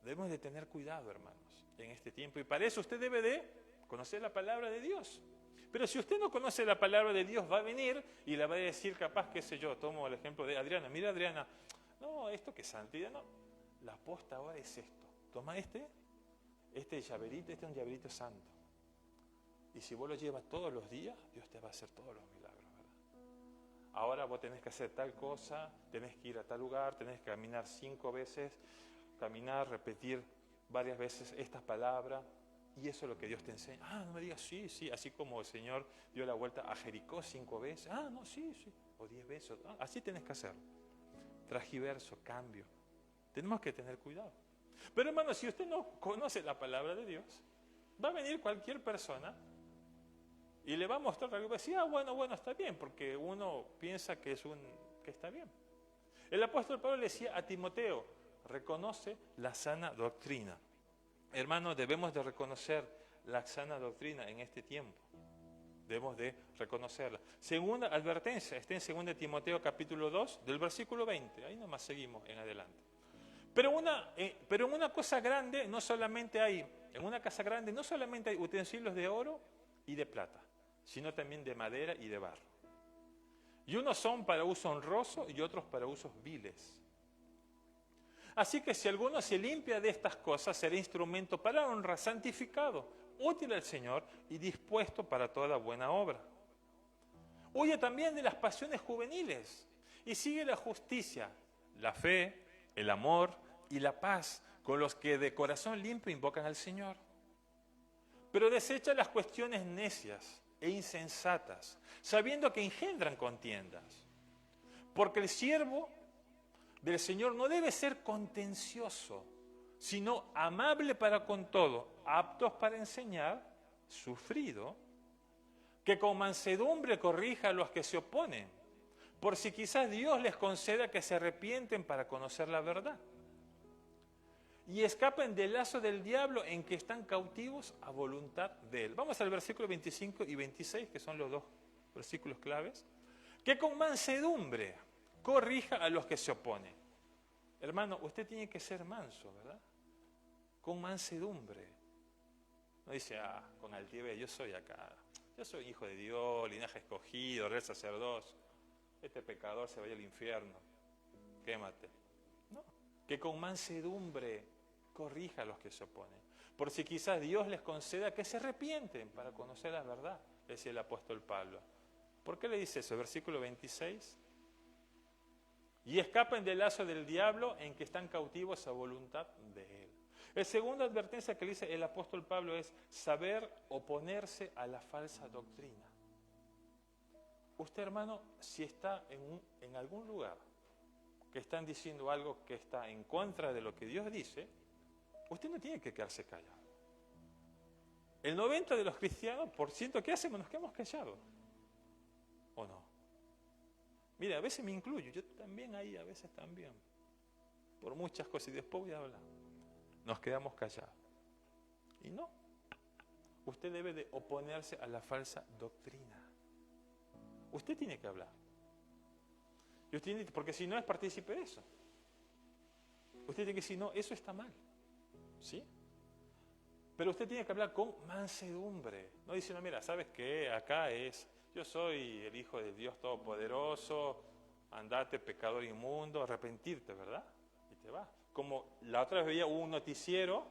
Debemos de tener cuidado, hermanos, en este tiempo. Y para eso usted debe de conocer la palabra de Dios. Pero si usted no conoce la palabra de Dios, va a venir y le va a decir capaz, qué sé yo, tomo el ejemplo de Adriana. Mira, Adriana, no, esto que es santidad, no. La aposta ahora es esto. Toma este llaverito, este es un llaverito santo. Y si vos lo llevas todos los días, Dios te va a hacer todos los milagros. Ahora vos tenés que hacer tal cosa, tenés que ir a tal lugar, tenés que caminar 5 veces, repetir varias veces estas palabras, y eso es lo que Dios te enseña. Ah, no me digas, sí, así como el Señor dio la vuelta a Jericó 5 veces, no, sí, o 10 veces, así tenés que hacer. Transgiverso, cambio. Tenemos que tener cuidado. Pero hermano, si usted no conoce la palabra de Dios, va a venir cualquier persona y le va a mostrar algo y va a decir, bueno, está bien, porque uno piensa que está bien. El apóstol Pablo le decía a Timoteo, reconoce la sana doctrina. Hermanos, debemos de reconocer la sana doctrina en este tiempo. Debemos de reconocerla. Segunda advertencia, está en 2 Timoteo capítulo 2, del versículo 20. Ahí nomás seguimos en adelante. Pero en una cosa grande, no solamente hay utensilios de oro y de plata, sino también de madera y de barro. Y unos son para uso honroso y otros para usos viles. Así que si alguno se limpia de estas cosas, será instrumento para honra, santificado, útil al Señor y dispuesto para toda buena obra. Huye también de las pasiones juveniles y sigue la justicia, la fe, el amor y la paz con los que de corazón limpio invocan al Señor. Pero desecha las cuestiones necias e insensatas, sabiendo que engendran contiendas. Porque el siervo del Señor no debe ser contencioso, sino amable para con todo, aptos para enseñar, sufrido, que con mansedumbre corrija a los que se oponen, por si quizás Dios les conceda que se arrepienten para conocer la verdad y escapen del lazo del diablo en que están cautivos a voluntad de él. Vamos al versículo 25 y 26, que son los dos versículos claves. Que con mansedumbre corrija a los que se oponen. Hermano, usted tiene que ser manso, ¿verdad? Con mansedumbre. No dice, con altivez, yo soy hijo de Dios, linaje escogido, rey sacerdocio. Este pecador se vaya al infierno, quémate. No, que con mansedumbre corrija a los que se oponen. Por si quizás Dios les conceda que se arrepienten para conocer la verdad, decía el apóstol Pablo. ¿Por qué le dice eso? Versículo 26. Y escapen del lazo del diablo en que están cautivos a voluntad de él. La segunda advertencia que le dice el apóstol Pablo es saber oponerse a la falsa doctrina. Usted, hermano, si está en algún lugar que están diciendo algo que está en contra de lo que Dios dice, usted no tiene que quedarse callado. El 90% de los cristianos, ¿qué hacemos? Nos quedamos callados. ¿O no? Mira, a veces me incluyo, yo también ahí, a veces también. Por muchas cosas, y después voy a hablar. Nos quedamos callados. Y no. Usted debe de oponerse a la falsa doctrina. Usted tiene que hablar. Porque si no es partícipe de eso. Usted tiene que decir, no, eso está mal. ¿Sí? Pero usted tiene que hablar con mansedumbre. No diciendo, mira, ¿sabes qué? Acá yo soy el Hijo de Dios Todopoderoso, andate, pecador inmundo, arrepentirte, ¿verdad? Y te vas. Como la otra vez veía un noticiero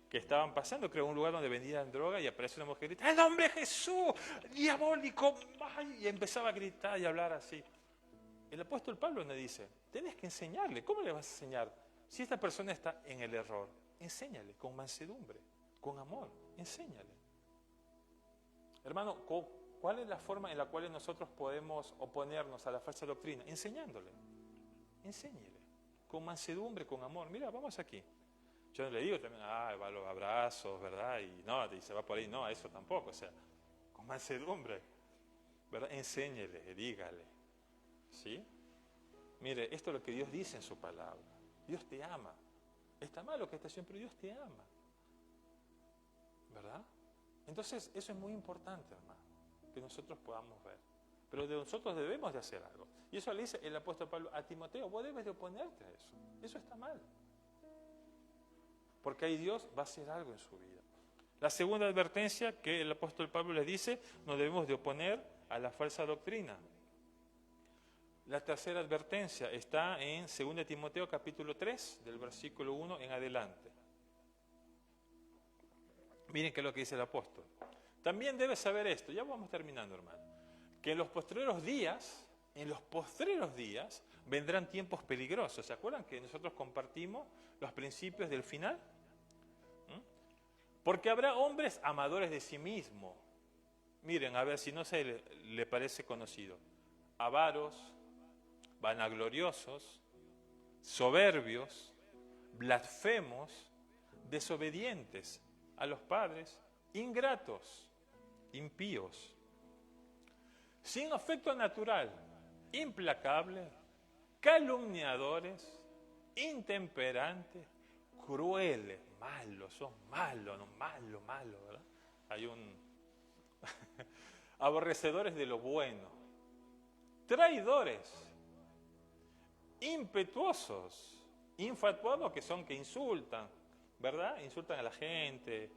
que estaban pasando, creo, un lugar donde vendían droga y aparece una mujer y grita, ¡el nombre de Jesús! ¡Diabólico! ¡Ay! Y empezaba a gritar y a hablar así. El apóstol Pablo le dice, tenés que enseñarle. ¿Cómo le vas a enseñar? Si esta persona está en el error, enséñale con mansedumbre, con amor, enséñale. Hermano, ¿cuál es la forma en la cual nosotros podemos oponernos a la falsa doctrina? Enseñándole. Enséñele. Con mansedumbre, con amor. Mira, vamos aquí. Yo no le digo también, va los abrazos, ¿verdad? Y no, y se va por ahí. No, eso tampoco. O sea, con mansedumbre, ¿verdad? Enséñele, dígale. ¿Sí? Mire, esto es lo que Dios dice en su palabra. Dios te ama. Está mal lo que está haciendo, pero Dios te ama. ¿Verdad? Entonces, eso es muy importante, hermano, que nosotros podamos ver. Pero de nosotros debemos de hacer algo. Y eso le dice el apóstol Pablo a Timoteo, vos debes de oponerte a eso. Eso está mal. Porque ahí Dios va a hacer algo en su vida. La segunda advertencia que el apóstol Pablo les dice, nos debemos de oponer a la falsa doctrina. La tercera advertencia está en 2 Timoteo capítulo 3, del versículo 1 en adelante. Miren qué es lo que dice el apóstol. También debes saber esto, ya vamos terminando, hermano, que en los postreros días vendrán tiempos peligrosos. ¿Se acuerdan que nosotros compartimos los principios del final? Porque habrá hombres amadores de sí mismos. Miren, a ver si no se le parece conocido. Avaros, vanagloriosos, soberbios, blasfemos, desobedientes a los padres, ingratos, impíos, sin afecto natural, implacables, calumniadores, intemperantes, crueles, malos, son malos, no malo, ¿verdad? Hay aborrecedores de lo bueno, traidores, impetuosos, infatuados que insultan, ¿verdad? Insultan a la gente,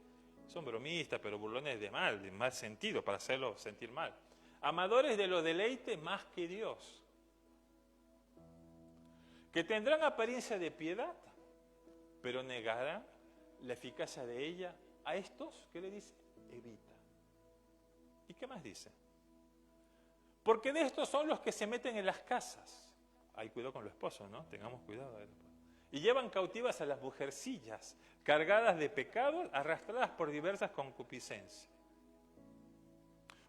son bromistas, pero burlones de mal sentido, para hacerlo sentir mal. Amadores de los deleites más que Dios, que tendrán apariencia de piedad, pero negarán la eficacia de ella. A estos, ¿qué le dice? Evita. ¿Y qué más dice? Porque de estos son los que se meten en las casas. Hay cuidado con los esposos, ¿no? Tengamos cuidado. Y llevan cautivas a las mujercillas, cargadas de pecados, arrastradas por diversas concupiscencias.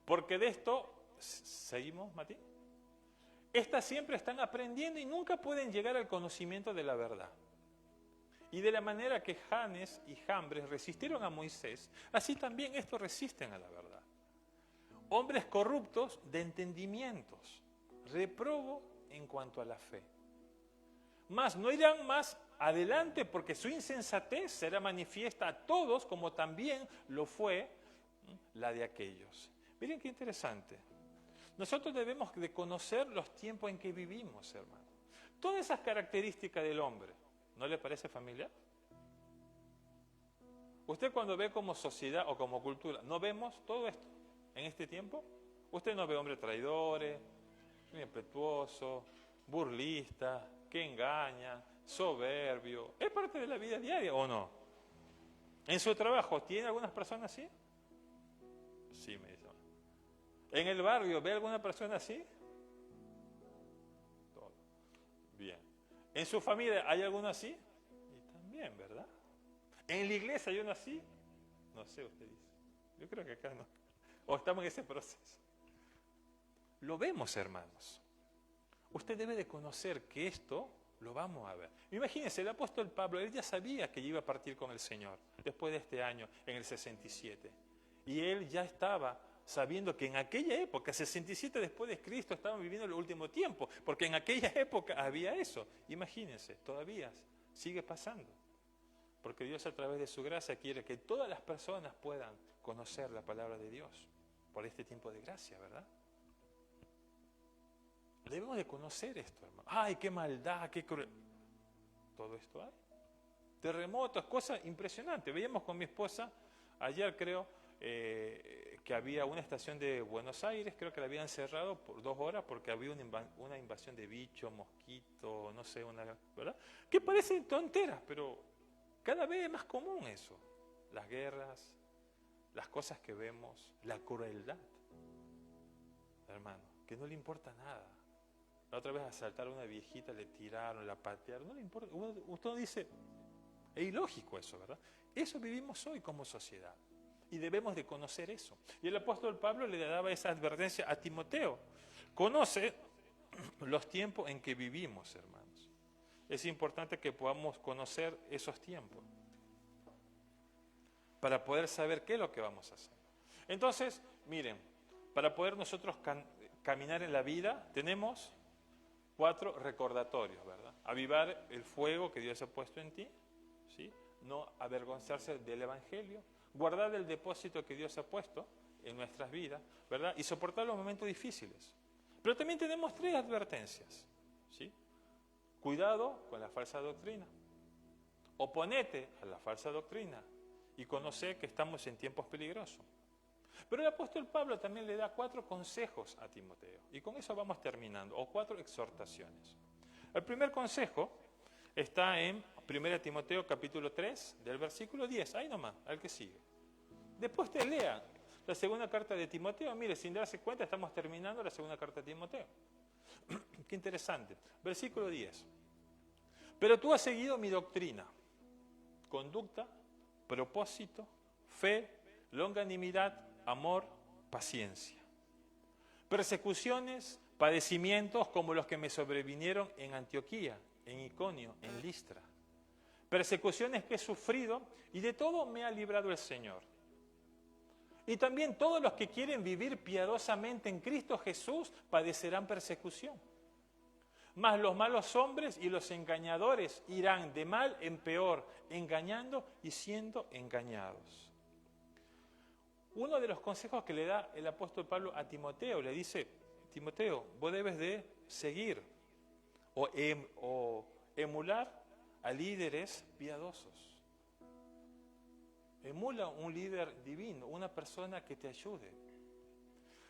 Porque de esto, ¿seguimos, Mati? Estas siempre están aprendiendo y nunca pueden llegar al conocimiento de la verdad. Y de la manera que Janes y Jambres resistieron a Moisés, así también estos resisten a la verdad. Hombres corruptos de entendimientos, reprobo en cuanto a la fe. Mas no irán más adelante porque su insensatez será manifiesta a todos como también lo fue la de aquellos. Miren qué interesante. Nosotros debemos de conocer los tiempos en que vivimos, hermano. Todas esas características del hombre, ¿no le parece familiar? Usted cuando ve como sociedad o como cultura, ¿no vemos todo esto en este tiempo? Usted no ve hombres traidores, impetuosos, burlistas, que engaña, soberbio. ¿Es parte de la vida diaria o no? ¿En su trabajo tiene algunas personas así? Sí, me dice. ¿En el barrio ve alguna persona así? Todo. Bien. ¿En su familia hay alguno así? Y también, ¿verdad? ¿En la iglesia hay uno así? No sé, usted dice. Yo creo que acá no. O estamos en ese proceso. Lo vemos, hermanos. Usted debe de conocer que esto lo vamos a ver. Imagínense, el apóstol Pablo, él ya sabía que iba a partir con el Señor después de este año, en el 67. Y él ya estaba sabiendo que en aquella época, 67 después de Cristo, estaban viviendo el último tiempo, porque en aquella época había eso. Imagínense, todavía sigue pasando. Porque Dios a través de su gracia quiere que todas las personas puedan conocer la palabra de Dios por este tiempo de gracia, ¿verdad? Debemos de conocer esto, hermano. ¡Ay, qué maldad, qué cruel! Todo esto hay. Terremotos, cosas impresionantes. Veíamos con mi esposa, ayer creo, que había una estación de Buenos Aires, creo que la habían cerrado por 2 horas porque había una invasión de bichos, mosquitos, no sé, ¿verdad? Que parecen tonteras, pero cada vez es más común eso. Las guerras, las cosas que vemos, la crueldad. Hermano, que no le importa nada. La otra vez asaltaron a una viejita, le tiraron, la patearon, no le importa. Usted dice, es ilógico eso, ¿verdad? Eso vivimos hoy como sociedad. Y debemos de conocer eso. Y el apóstol Pablo le daba esa advertencia a Timoteo. Conoce los tiempos en que vivimos, hermanos. Es importante que podamos conocer esos tiempos para poder saber qué es lo que vamos a hacer. Entonces, miren, para poder nosotros caminar en la vida, tenemos 4 recordatorios, ¿verdad? Avivar el fuego que Dios ha puesto en ti, ¿sí? No avergonzarse del Evangelio, guardar el depósito que Dios ha puesto en nuestras vidas, ¿verdad? Y soportar los momentos difíciles. Pero también tenemos 3 advertencias, ¿sí? Cuidado con la falsa doctrina. Oponete a la falsa doctrina y conoce que estamos en tiempos peligrosos. Pero el apóstol Pablo también le da 4 consejos a Timoteo. Y con eso vamos terminando, o 4 exhortaciones. El primer consejo está en 1 Timoteo capítulo 3, del versículo 10. Ahí nomás, al que sigue. Después te lea la segunda carta de Timoteo. Mire, sin darse cuenta, estamos terminando la segunda carta de Timoteo. Qué interesante. Versículo 10. Pero tú has seguido mi doctrina, conducta, propósito, fe, longanimidad, amor, paciencia. Persecuciones, padecimientos como los que me sobrevinieron en Antioquía, en Iconio, en Listra. Persecuciones que he sufrido y de todo me ha librado el Señor. Y también todos los que quieren vivir piadosamente en Cristo Jesús padecerán persecución. Mas los malos hombres y los engañadores irán de mal en peor, engañando y siendo engañados. Uno de los consejos que le da el apóstol Pablo a Timoteo, le dice, Timoteo, vos debes de seguir o emular a líderes piadosos. Emula un líder divino, una persona que te ayude.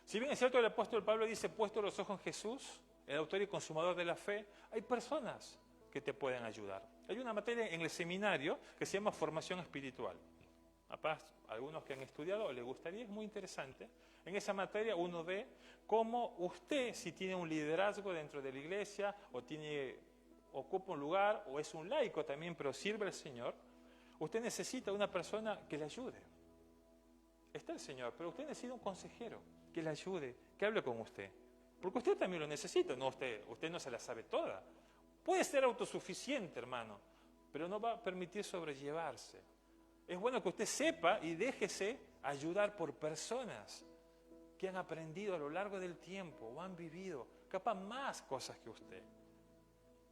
Si bien es cierto, el apóstol Pablo dice, puesto los ojos en Jesús, el autor y consumador de la fe, hay personas que te pueden ayudar. Hay una materia en el seminario que se llama formación espiritual. Capaz, algunos que han estudiado les gustaría, es muy interesante. En esa materia uno ve cómo usted, si tiene un liderazgo dentro de la iglesia, o ocupa un lugar, o es un laico también, pero sirve al Señor, usted necesita una persona que le ayude está el Señor, pero usted necesita un consejero que le ayude, que hable con usted. Porque usted también lo necesita, no usted no se la sabe toda. Puede ser autosuficiente, hermano, pero no va a permitir sobrellevarse. Es bueno que usted sepa y déjese ayudar por personas que han aprendido a lo largo del tiempo o han vivido capaz más cosas que usted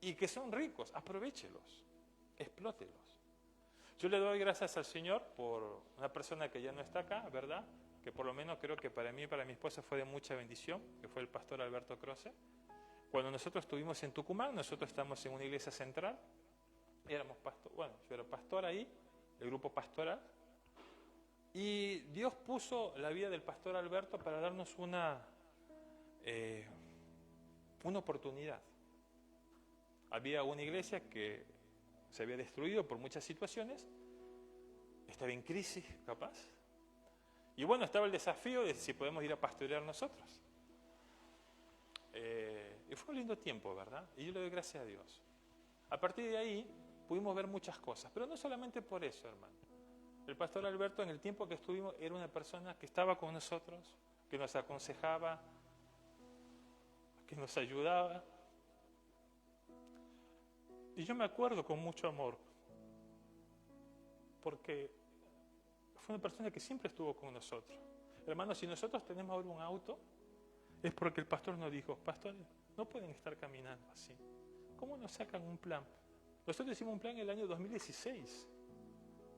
y que son ricos. Aprovéchelos, explótelos. Yo le doy gracias al Señor por una persona que ya no está acá, ¿verdad? Que por lo menos creo que para mí y para mi esposa fue de mucha bendición, que fue el pastor Alberto Croce. Cuando nosotros estuvimos en Tucumán, nosotros estamos en una iglesia central, éramos pastor, bueno, yo era pastor ahí, el grupo pastoral, y Dios puso la vida del pastor Alberto para darnos una oportunidad. Había una iglesia que se había destruido por muchas situaciones, estaba en crisis capaz, y bueno, estaba el desafío de si podemos ir a pastorear nosotros. Y fue un lindo tiempo, ¿verdad? Y yo le doy gracias a Dios. A partir de ahí pudimos ver muchas cosas, pero no solamente por eso, hermano. El pastor Alberto, en el tiempo que estuvimos, era una persona que estaba con nosotros, que nos aconsejaba, que nos ayudaba. Y yo me acuerdo con mucho amor, porque fue una persona que siempre estuvo con nosotros. Hermanos, si nosotros tenemos ahora un auto, es porque el pastor nos dijo, pastores, no pueden estar caminando así. ¿Cómo nos sacan un plan? Nosotros hicimos un plan en el año 2016.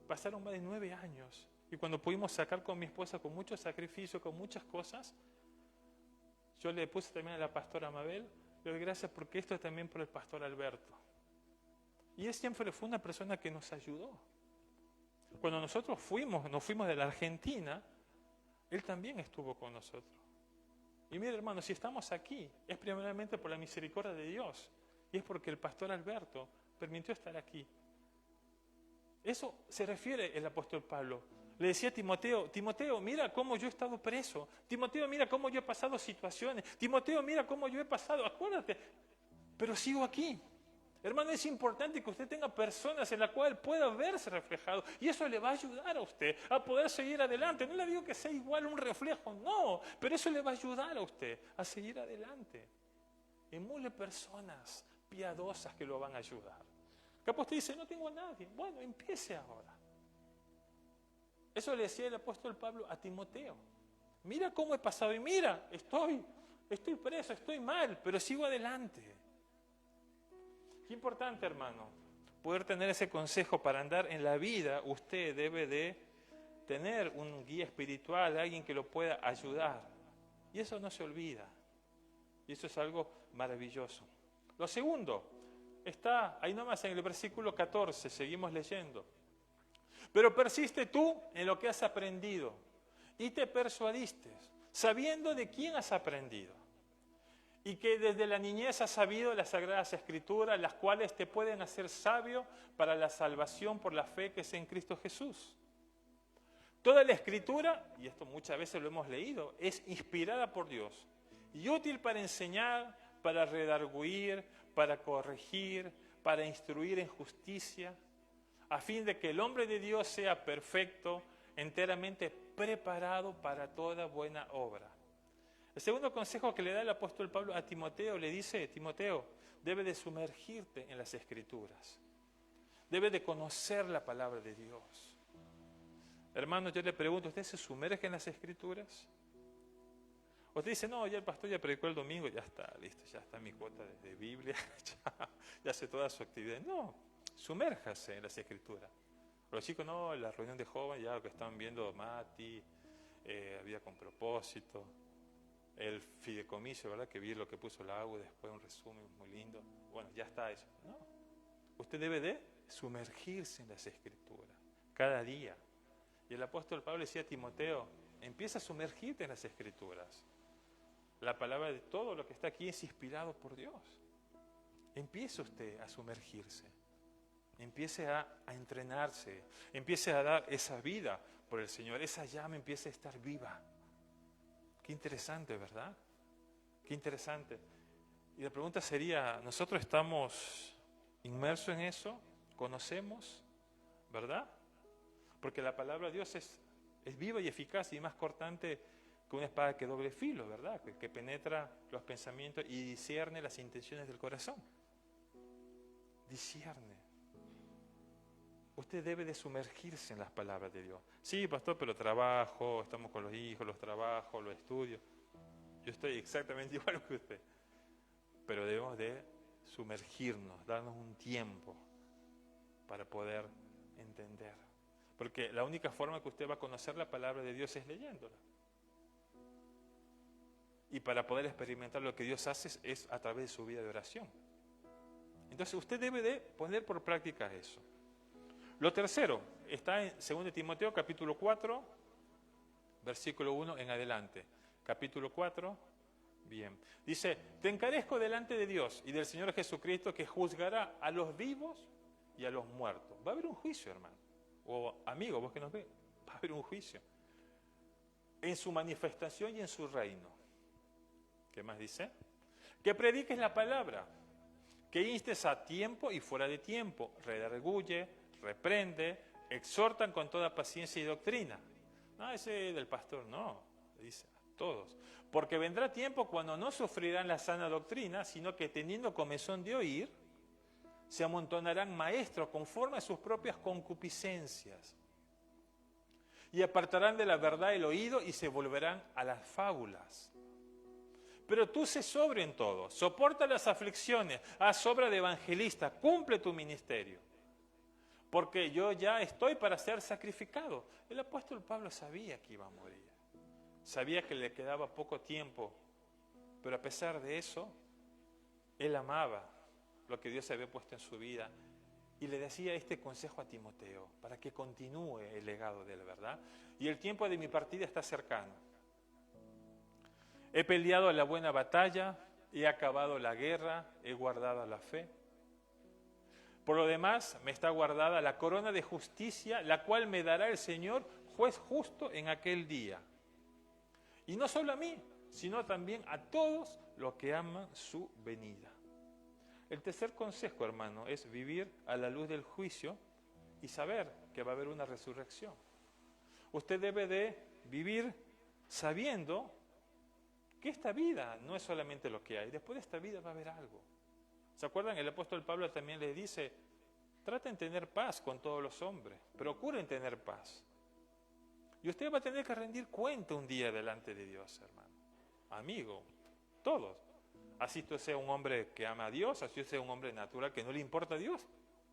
Pasaron más de 9 años. Y cuando pudimos sacar con mi esposa, con mucho sacrificio, con muchas cosas, yo le puse también a la pastora Mabel, le doy gracias porque esto es también por el pastor Alberto. Y él siempre fue una persona que nos ayudó. Cuando nosotros nos fuimos de la Argentina, él también estuvo con nosotros. Y mire, hermano, si estamos aquí, es primeramente por la misericordia de Dios. Y es porque el pastor Alberto permitió estar aquí. Eso se refiere el apóstol Pablo. Le decía a Timoteo, Timoteo, mira cómo yo he estado preso. Timoteo, mira cómo yo he pasado situaciones. Timoteo, mira cómo yo he pasado. Acuérdate, pero sigo aquí. Hermano, es importante que usted tenga personas en las cuales pueda verse reflejado. Y eso le va a ayudar a usted a poder seguir adelante. No le digo que sea igual un reflejo, no. Pero eso le va a ayudar a usted a seguir adelante. Emule personas piadosas que lo van a ayudar. Capaz usted dice, no tengo a nadie. Bueno, empiece ahora. Eso le decía el apóstol Pablo a Timoteo. Mira cómo he pasado y mira, estoy preso, estoy mal, pero sigo adelante. Qué importante, hermano, poder tener ese consejo para andar en la vida. Usted debe de tener un guía espiritual, alguien que lo pueda ayudar. Y eso no se olvida. Y eso es algo maravilloso. Lo segundo, está ahí nomás en el versículo 14, seguimos leyendo. Pero persiste tú en lo que has aprendido y te persuadiste, sabiendo de quién has aprendido. Y que desde la niñez has sabido las Sagradas Escrituras, las cuales te pueden hacer sabio para la salvación por la fe que es en Cristo Jesús. Toda la Escritura, y esto muchas veces lo hemos leído, es inspirada por Dios y útil para enseñar, para redarguir, para corregir, para instruir en justicia, a fin de que el hombre de Dios sea perfecto, enteramente preparado para toda buena obra. El segundo consejo que le da el apóstol Pablo a Timoteo, le dice, Timoteo, debe de sumergirte en las Escrituras. Debe de conocer la palabra de Dios. Hermano, yo le pregunto, ¿usted se sumerge en las Escrituras? Usted dice, no, ya el pastor ya predicó el domingo, ya está, listo, ya está mi cuota de Biblia, ya hace toda su actividad. No, sumérjase en las Escrituras. Los chicos, no, en la reunión de jóvenes, ya lo que estaban viendo Mati, había con propósito. El fideicomiso, ¿verdad? Que vi lo que puso la agua, después un resumen muy lindo. Bueno, ya está eso. No. Usted debe de sumergirse en las Escrituras, cada día. Y el apóstol Pablo decía a Timoteo, empieza a sumergirte en las Escrituras. La palabra de todo lo que está aquí es inspirado por Dios. Empiece usted a sumergirse. Empiece a entrenarse. Empiece a dar esa vida por el Señor. Esa llama empiece a estar viva. Qué interesante, ¿verdad? Qué interesante. Y la pregunta sería, ¿nosotros estamos inmersos en eso? ¿Conocemos? ¿Verdad? Porque la palabra de Dios es Es viva y eficaz y más cortante que una espada que doble filo, ¿verdad? Que penetra los pensamientos y discierne las intenciones del corazón. Discierne. Usted debe de sumergirse en las palabras de Dios. Sí, pastor, pero trabajo, estamos con los hijos, los trabajos, los estudios. Yo estoy exactamente igual que usted. Pero debemos de sumergirnos, darnos un tiempo para poder entender. Porque la única forma que usted va a conocer la palabra de Dios es leyéndola. Y para poder experimentar lo que Dios hace es a través de su vida de oración. Entonces usted debe de poner por práctica eso. Lo tercero está en 2 Timoteo capítulo 4, versículo 1 en adelante. Capítulo 4, bien. Dice, te encarezco delante de Dios y del Señor Jesucristo que juzgará a los vivos y a los muertos. Va a haber un juicio, hermano. O amigo, vos que nos ves, va a haber un juicio. En su manifestación y en su reino. ¿Qué más dice? Que prediques la palabra, que instes a tiempo y fuera de tiempo, redarguye, reprende, exhortan con toda paciencia y doctrina. No, ese del pastor no, dice a todos. Porque vendrá tiempo cuando no sufrirán la sana doctrina, sino que teniendo comezón de oír, se amontonarán maestros conforme a sus propias concupiscencias. Y apartarán de la verdad el oído y se volverán a las fábulas. Pero tú sé sobrio en todo, soporta las aflicciones, haz obra de evangelista, cumple tu ministerio. Porque yo ya estoy para ser sacrificado. El apóstol Pablo sabía que iba a morir. Sabía que le quedaba poco tiempo. Pero a pesar de eso, él amaba lo que Dios había puesto en su vida. Y le decía este consejo a Timoteo, para que continúe el legado de él, ¿verdad? Y el tiempo de mi partida está cercano. He peleado la buena batalla, he acabado la guerra, he guardado la fe. Por lo demás, me está guardada la corona de justicia, la cual me dará el Señor, juez justo en aquel día. Y no solo a mí, sino también a todos los que aman su venida. El tercer consejo, hermano, es vivir a la luz del juicio y saber que va a haber una resurrección. Usted debe de vivir sabiendo que esta vida no es solamente lo que hay. Después de esta vida va a haber algo. ¿Se acuerdan? El apóstol Pablo también le dice, traten de tener paz con todos los hombres, procuren tener paz. Y usted va a tener que rendir cuenta un día delante de Dios, hermano. Amigo, todos. Así usted sea un hombre que ama a Dios, así usted sea un hombre natural que no le importa a Dios.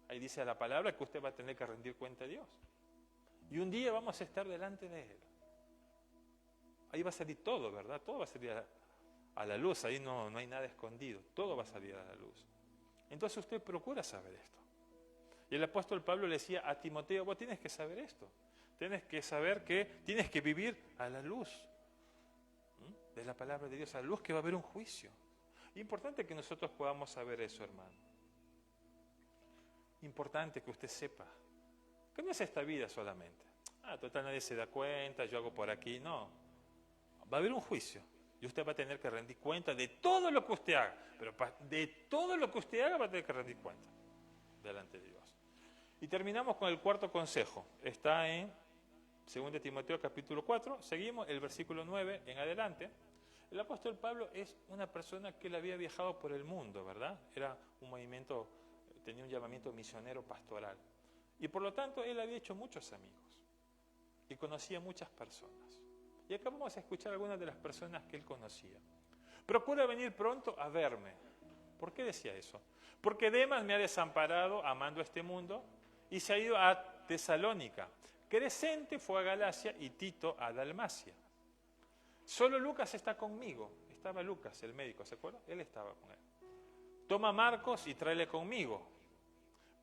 Ahí dice la palabra que usted va a tener que rendir cuenta a Dios. Y un día vamos a estar delante de Él. Ahí va a salir todo, ¿verdad? Todo va a salir a la luz, ahí no hay nada escondido, todo va a salir a la luz. Entonces usted procura saber esto. Y el apóstol Pablo le decía a Timoteo, vos tienes que saber esto, tienes que saber que tienes que vivir a la luz de la palabra de Dios, a la luz que va a haber un juicio. Importante que nosotros podamos saber eso, hermano. Importante que usted sepa que no es esta vida solamente. Total nadie se da cuenta, yo hago por aquí, no. Va a haber un juicio. Y usted va a tener que rendir cuenta de todo lo que usted haga. Pero de todo lo que usted haga va a tener que rendir cuenta delante de Dios. Y terminamos con el cuarto consejo. Está en 2 Timoteo capítulo 4. Seguimos el versículo 9 en adelante. El apóstol Pablo es una persona que él había viajado por el mundo, ¿verdad? Era un movimiento, tenía un llamamiento misionero pastoral. Y por lo tanto él había hecho muchos amigos. Y conocía muchas personas. Y acá vamos a escuchar algunas de las personas que él conocía. Procura venir pronto a verme. ¿Por qué decía eso? Porque Demas me ha desamparado amando este mundo y se ha ido a Tesalónica. Crescente fue a Galacia y Tito a Dalmacia. Solo Lucas está conmigo. Estaba Lucas, el médico, ¿se acuerda? Él estaba con él. Toma a Marcos y tráele conmigo,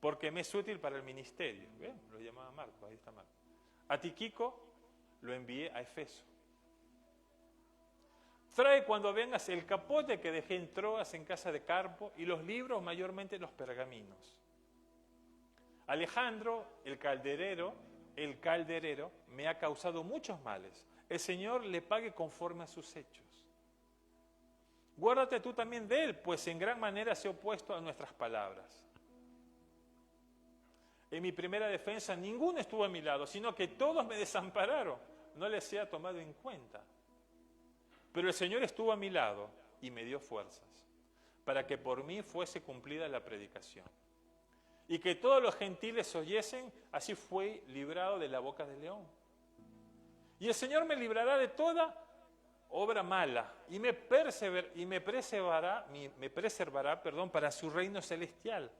porque me es útil para el ministerio. ¿Ven? Lo llamaba Marcos, ahí está Marcos. A Tíquico lo envié a Efeso. Trae cuando vengas el capote que dejé en Troas en casa de Carpo y los libros, mayormente los pergaminos. Alejandro, el calderero, me ha causado muchos males. El Señor le pague conforme a sus hechos. Guárdate tú también de él, pues en gran manera se ha opuesto a nuestras palabras. En mi primera defensa ninguno estuvo a mi lado, sino que todos me desampararon. no les sea tomado en cuenta. Pero el Señor estuvo a mi lado y me dio fuerzas para que por mí fuese cumplida la predicación. Y que todos los gentiles oyesen, así fue librado de la boca del león. Y el Señor me librará de toda obra mala y me preservará, para su reino celestial.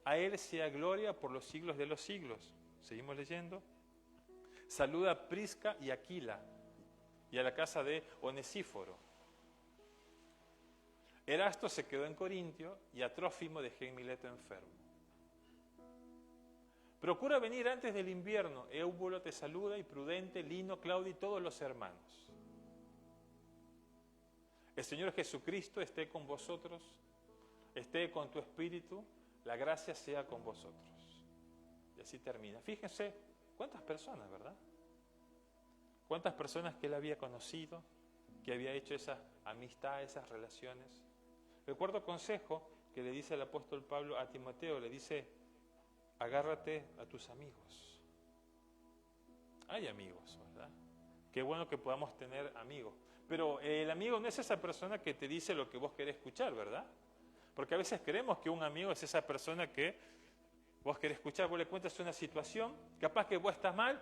A Él sea gloria por los siglos de los siglos. Seguimos leyendo. Saluda a Prisca y Aquila y a la casa de Onesíforo. Erasto se quedó en Corintio y a Trófimo dejé en Mileto enfermo. Procura venir antes del invierno. Éubulo te saluda y Prudente, Lino, Claudio y todos los hermanos. El Señor Jesucristo esté con vosotros, esté con tu espíritu, la gracia sea con vosotros. Y así termina. Fíjense cuántas personas, ¿verdad? Cuántas personas que él había conocido, que había hecho esa amistad, esas relaciones. Recuerdo consejo que le dice el apóstol Pablo a Timoteo, le dice: agárrate a tus amigos. Hay amigos, ¿verdad? Qué bueno que podamos tener amigos. Pero el amigo no es esa persona que te dice lo que vos querés escuchar, ¿verdad? Porque a veces creemos que un amigo es esa persona que vos querés escuchar, vos le cuentas una situación, capaz que vos estás mal,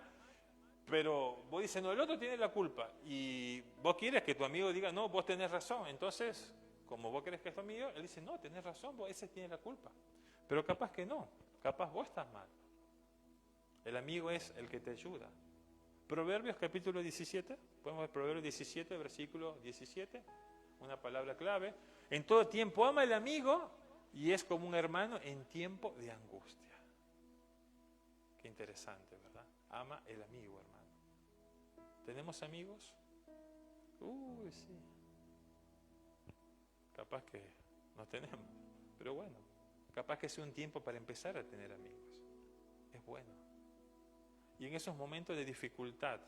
pero vos dices, no, el otro tiene la culpa. Y vos quieres que tu amigo diga, no, vos tenés razón. Entonces, como vos querés que es tu amigo, él dice, no, tenés razón, vos, ese tiene la culpa. Pero capaz que no, capaz vos estás mal. El amigo es el que te ayuda. Proverbios capítulo 17, podemos ver Proverbios 17, versículo 17, una palabra clave. En todo tiempo ama el amigo y es como un hermano en tiempo de angustia. Qué interesante, ¿verdad? Ama el amigo, hermano. ¿Tenemos amigos? Uy, sí. Capaz que no tenemos, pero bueno, capaz que sea un tiempo para empezar a tener amigos. Es bueno. Y en esos momentos de dificultad,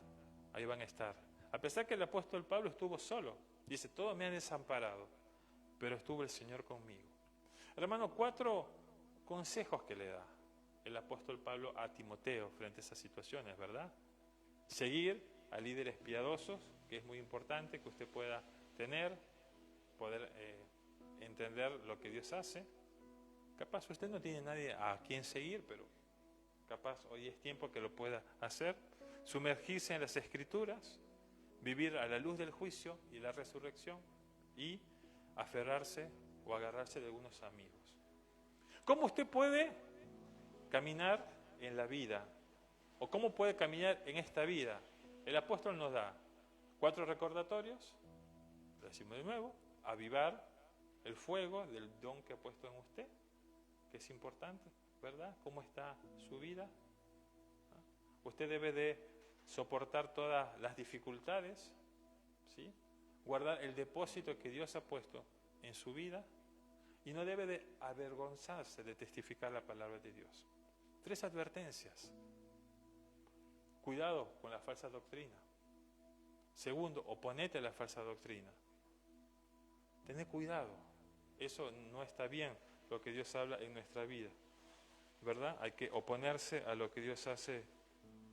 ahí van a estar. A pesar que el apóstol Pablo estuvo solo, dice, todos me han desamparado, pero estuvo el Señor conmigo. Hermano, 4 consejos que le da el apóstol Pablo a Timoteo frente a esas situaciones, ¿verdad? Seguir a líderes piadosos, que es muy importante que usted pueda tener, poder entender lo que Dios hace. Capaz usted no tiene nadie a quien seguir, pero capaz hoy es tiempo que lo pueda hacer. Sumergirse en las Escrituras, vivir a la luz del juicio y la resurrección y aferrarse o agarrarse de algunos amigos. ¿Cómo usted puede caminar en la vida? ¿O cómo puede caminar en esta vida? El apóstol nos da 4 recordatorios, lo decimos de nuevo, avivar el fuego del don que ha puesto en usted, que es importante, ¿verdad? ¿Cómo está su vida? Usted debe de soportar todas las dificultades, ¿sí? Guardar el depósito que Dios ha puesto en su vida y no debe de avergonzarse de testificar la palabra de Dios. 3 advertencias. Cuidado con la falsa doctrina. Segundo, oponete a la falsa doctrina. Tené cuidado. Eso no está bien, lo que Dios habla en nuestra vida, ¿verdad? Hay que oponerse a lo que Dios hace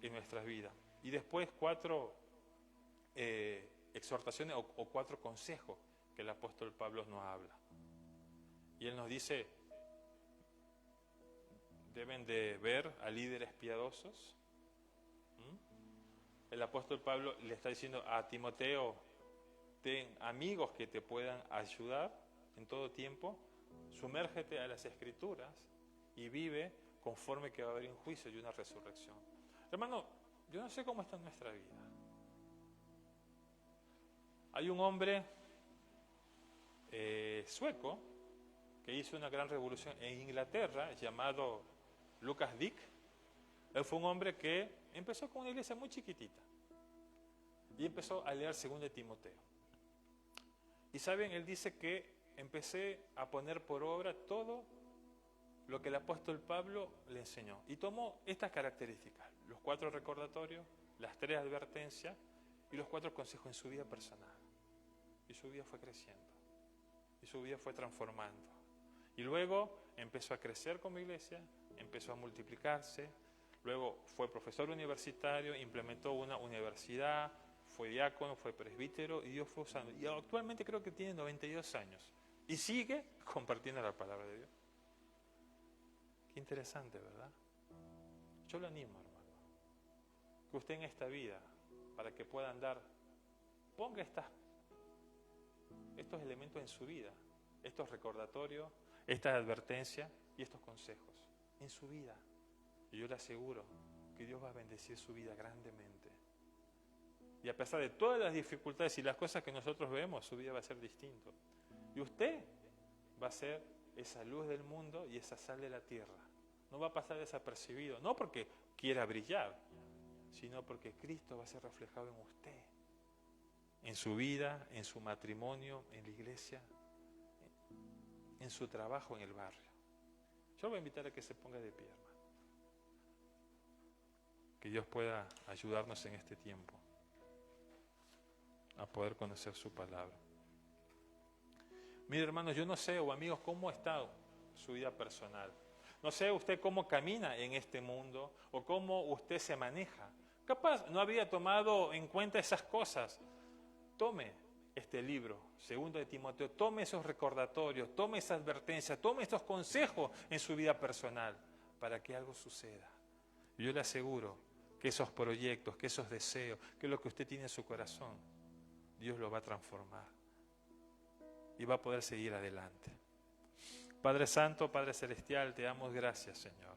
en nuestras vidas. Y después 4 exhortaciones o 4 consejos que el apóstol Pablo nos habla. Y él nos dice, deben de ver a líderes piadosos. El apóstol Pablo le está diciendo a Timoteo, ten amigos que te puedan ayudar en todo tiempo, sumérgete a las Escrituras y vive conforme que va a haber un juicio y una resurrección. Hermano, yo no sé cómo está en nuestra vida. Hay un hombre sueco que hizo una gran revolución en Inglaterra llamado Lucas Dick. Él fue un hombre que empezó con una iglesia muy chiquitita y empezó a leer 2 Timoteo. Y saben, él dice que empecé a poner por obra todo lo que el apóstol Pablo le enseñó. Y tomó estas características, los 4 recordatorios, las 3 advertencias y los 4 consejos en su vida personal. Y su vida fue creciendo. Y su vida fue transformando. Y luego empezó a crecer como iglesia, empezó a multiplicarse. luego fue profesor universitario, implementó una universidad, fue diácono, fue presbítero y Dios fue usando. Y actualmente creo que tiene 92 años y sigue compartiendo la palabra de Dios. Qué interesante, ¿verdad? Yo lo animo, hermano, que usted en esta vida, para que pueda andar, ponga estos elementos en su vida, estos recordatorios, estas advertencias y estos consejos en su vida. Y yo le aseguro que Dios va a bendecir su vida grandemente. Y a pesar de todas las dificultades y las cosas que nosotros vemos, su vida va a ser distinto. Y usted va a ser esa luz del mundo y esa sal de la tierra. No va a pasar desapercibido, no porque quiera brillar, sino porque Cristo va a ser reflejado en usted, en su vida, en su matrimonio, en la iglesia, en su trabajo, en el barrio. Yo voy a invitar a que se ponga de pie, hermano. Que Dios pueda ayudarnos en este tiempo a poder conocer su palabra. Mire, hermanos, yo no sé, o amigos, cómo está su vida personal. No sé usted cómo camina en este mundo o cómo usted se maneja. Capaz no había tomado en cuenta esas cosas. Tome este libro, 2 de Timoteo, tome esos recordatorios, tome esa advertencia, tome estos consejos en su vida personal para que algo suceda. Y yo le aseguro que esos proyectos, que esos deseos, que lo que usted tiene en su corazón, Dios lo va a transformar y va a poder seguir adelante. Padre Santo, Padre Celestial, te damos gracias, Señor.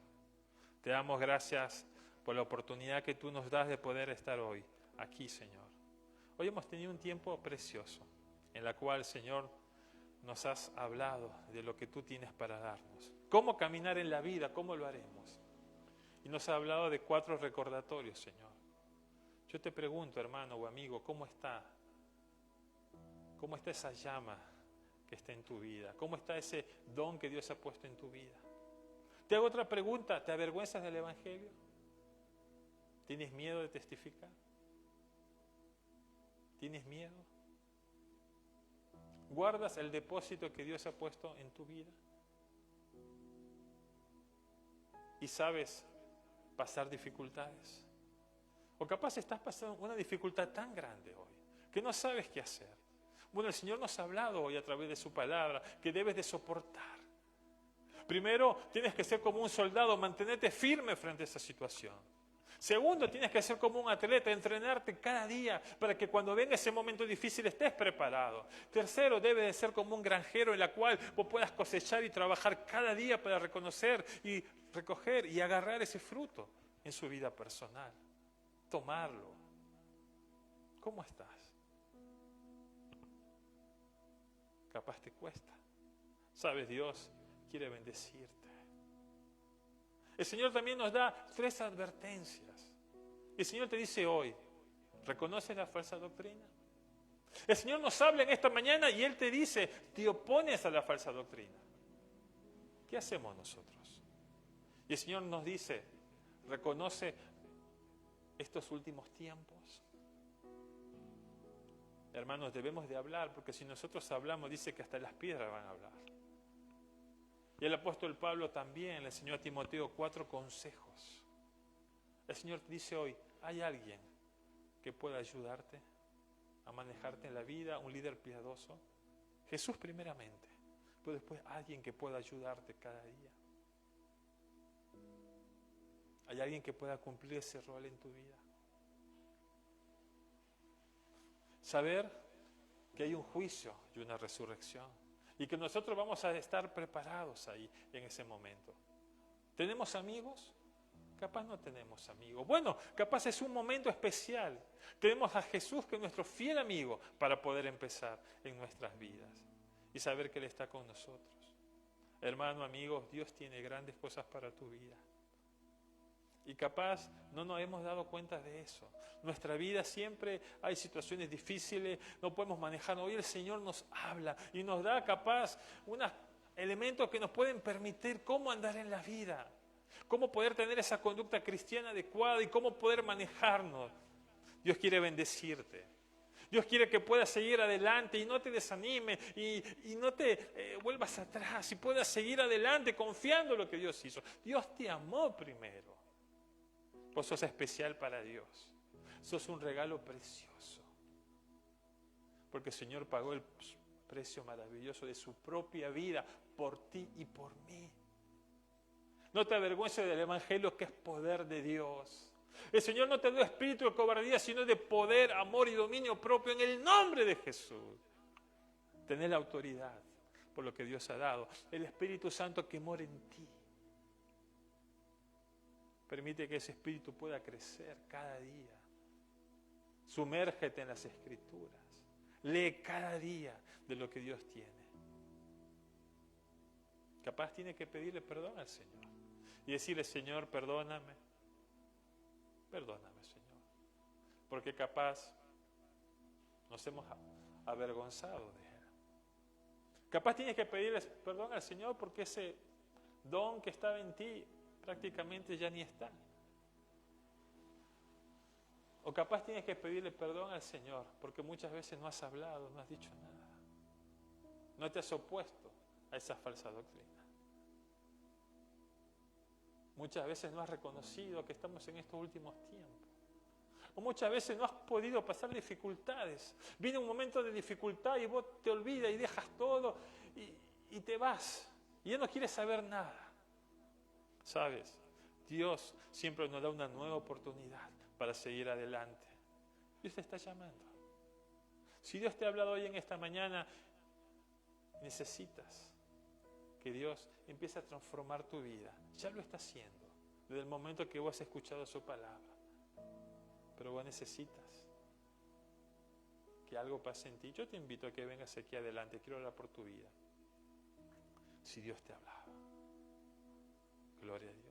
Te damos gracias por la oportunidad que tú nos das de poder estar hoy aquí, Señor. Hoy hemos tenido un tiempo precioso en la cual, Señor, nos has hablado de lo que tú tienes para darnos. Cómo caminar en la vida, cómo lo haremos. Y nos ha hablado de 4 recordatorios, Señor. Yo te pregunto, hermano o amigo, ¿cómo está? ¿Cómo está esa llama que está en tu vida? ¿Cómo está ese don que Dios ha puesto en tu vida? Te hago otra pregunta, ¿te avergüenzas del Evangelio? ¿Tienes miedo de testificar? ¿Tienes miedo? ¿Guardas el depósito que Dios ha puesto en tu vida? ¿Y sabes pasar dificultades? O capaz estás pasando una dificultad tan grande hoy que no sabes qué hacer. Bueno, el Señor nos ha hablado hoy a través de su palabra que debes de soportar. Primero, tienes que ser como un soldado, mantenerte firme frente a esa situación. Segundo, tienes que ser como un atleta, entrenarte cada día para que cuando venga ese momento difícil estés preparado. Tercero, debes de ser como un granjero en la cual vos puedas cosechar y trabajar cada día para reconocer y recoger y agarrar ese fruto en su vida personal. Tomarlo. ¿Cómo estás? Capaz te cuesta. Sabes, Dios quiere bendecirte. El Señor también nos da 3 advertencias. El Señor te dice hoy, ¿reconoces la falsa doctrina? El Señor nos habla en esta mañana y Él te dice, te opones a la falsa doctrina. ¿Qué hacemos nosotros? Y el Señor nos dice, ¿reconoce estos últimos tiempos? Hermanos, debemos de hablar, porque si nosotros hablamos, dice que hasta las piedras van a hablar. Y el apóstol Pablo también le enseñó a Timoteo 4 consejos. El Señor te dice hoy, ¿hay alguien que pueda ayudarte a manejarte en la vida? Un líder piadoso. Jesús primeramente, pero después alguien que pueda ayudarte cada día. ¿Hay alguien que pueda cumplir ese rol en tu vida? Saber que hay un juicio y una resurrección y que nosotros vamos a estar preparados ahí en ese momento. ¿Tenemos amigos? Capaz no tenemos amigos. Bueno, capaz es un momento especial. Tenemos a Jesús que es nuestro fiel amigo para poder empezar en nuestras vidas y saber que Él está con nosotros. Hermano, amigo, Dios tiene grandes cosas para tu vida. Y capaz no nos hemos dado cuenta de eso. Nuestra vida siempre hay situaciones difíciles, no podemos manejar. Hoy el Señor nos habla y nos da capaz unos elementos que nos pueden permitir cómo andar en la vida, cómo poder tener esa conducta cristiana adecuada y cómo poder manejarnos. Dios quiere bendecirte. Dios quiere que puedas seguir adelante y no te desanimes y no te vuelvas atrás y puedas seguir adelante confiando en lo que Dios hizo. Dios te amó primero. Vos sos especial para Dios. Sos un regalo precioso. Porque el Señor pagó el precio maravilloso de su propia vida por ti y por mí. No te avergüences del Evangelio, que es poder de Dios. El Señor no te dio espíritu de cobardía, sino de poder, amor y dominio propio en el nombre de Jesús. Tener la autoridad por lo que Dios ha dado. El Espíritu Santo que mora en ti. Permite que ese espíritu pueda crecer cada día. Sumérgete en las Escrituras. Lee cada día de lo que Dios tiene. Capaz tiene que pedirle perdón al Señor. Y decirle, Señor, perdóname. Perdóname, Señor. Porque capaz nos hemos avergonzado de Él. Capaz tienes que pedirle perdón al Señor porque ese don que estaba en ti prácticamente ya ni está. O capaz tienes que pedirle perdón al Señor porque muchas veces no has hablado, no has dicho nada. No te has opuesto a esa falsa doctrina. Muchas veces no has reconocido que estamos en estos últimos tiempos. O muchas veces no has podido pasar dificultades. Viene un momento de dificultad y vos te olvidas y dejas todo y te vas. Y ya no quieres saber nada. ¿Sabes? Dios siempre nos da una nueva oportunidad para seguir adelante. Dios te está llamando. Si Dios te ha hablado hoy en esta mañana, necesitas que Dios empiece a transformar tu vida. Ya lo está haciendo desde el momento que vos has escuchado su palabra. Pero vos necesitas que algo pase en ti. Yo te invito a que vengas aquí adelante. Quiero orar por tu vida. Si Dios te hablaba. Gloria a Dios.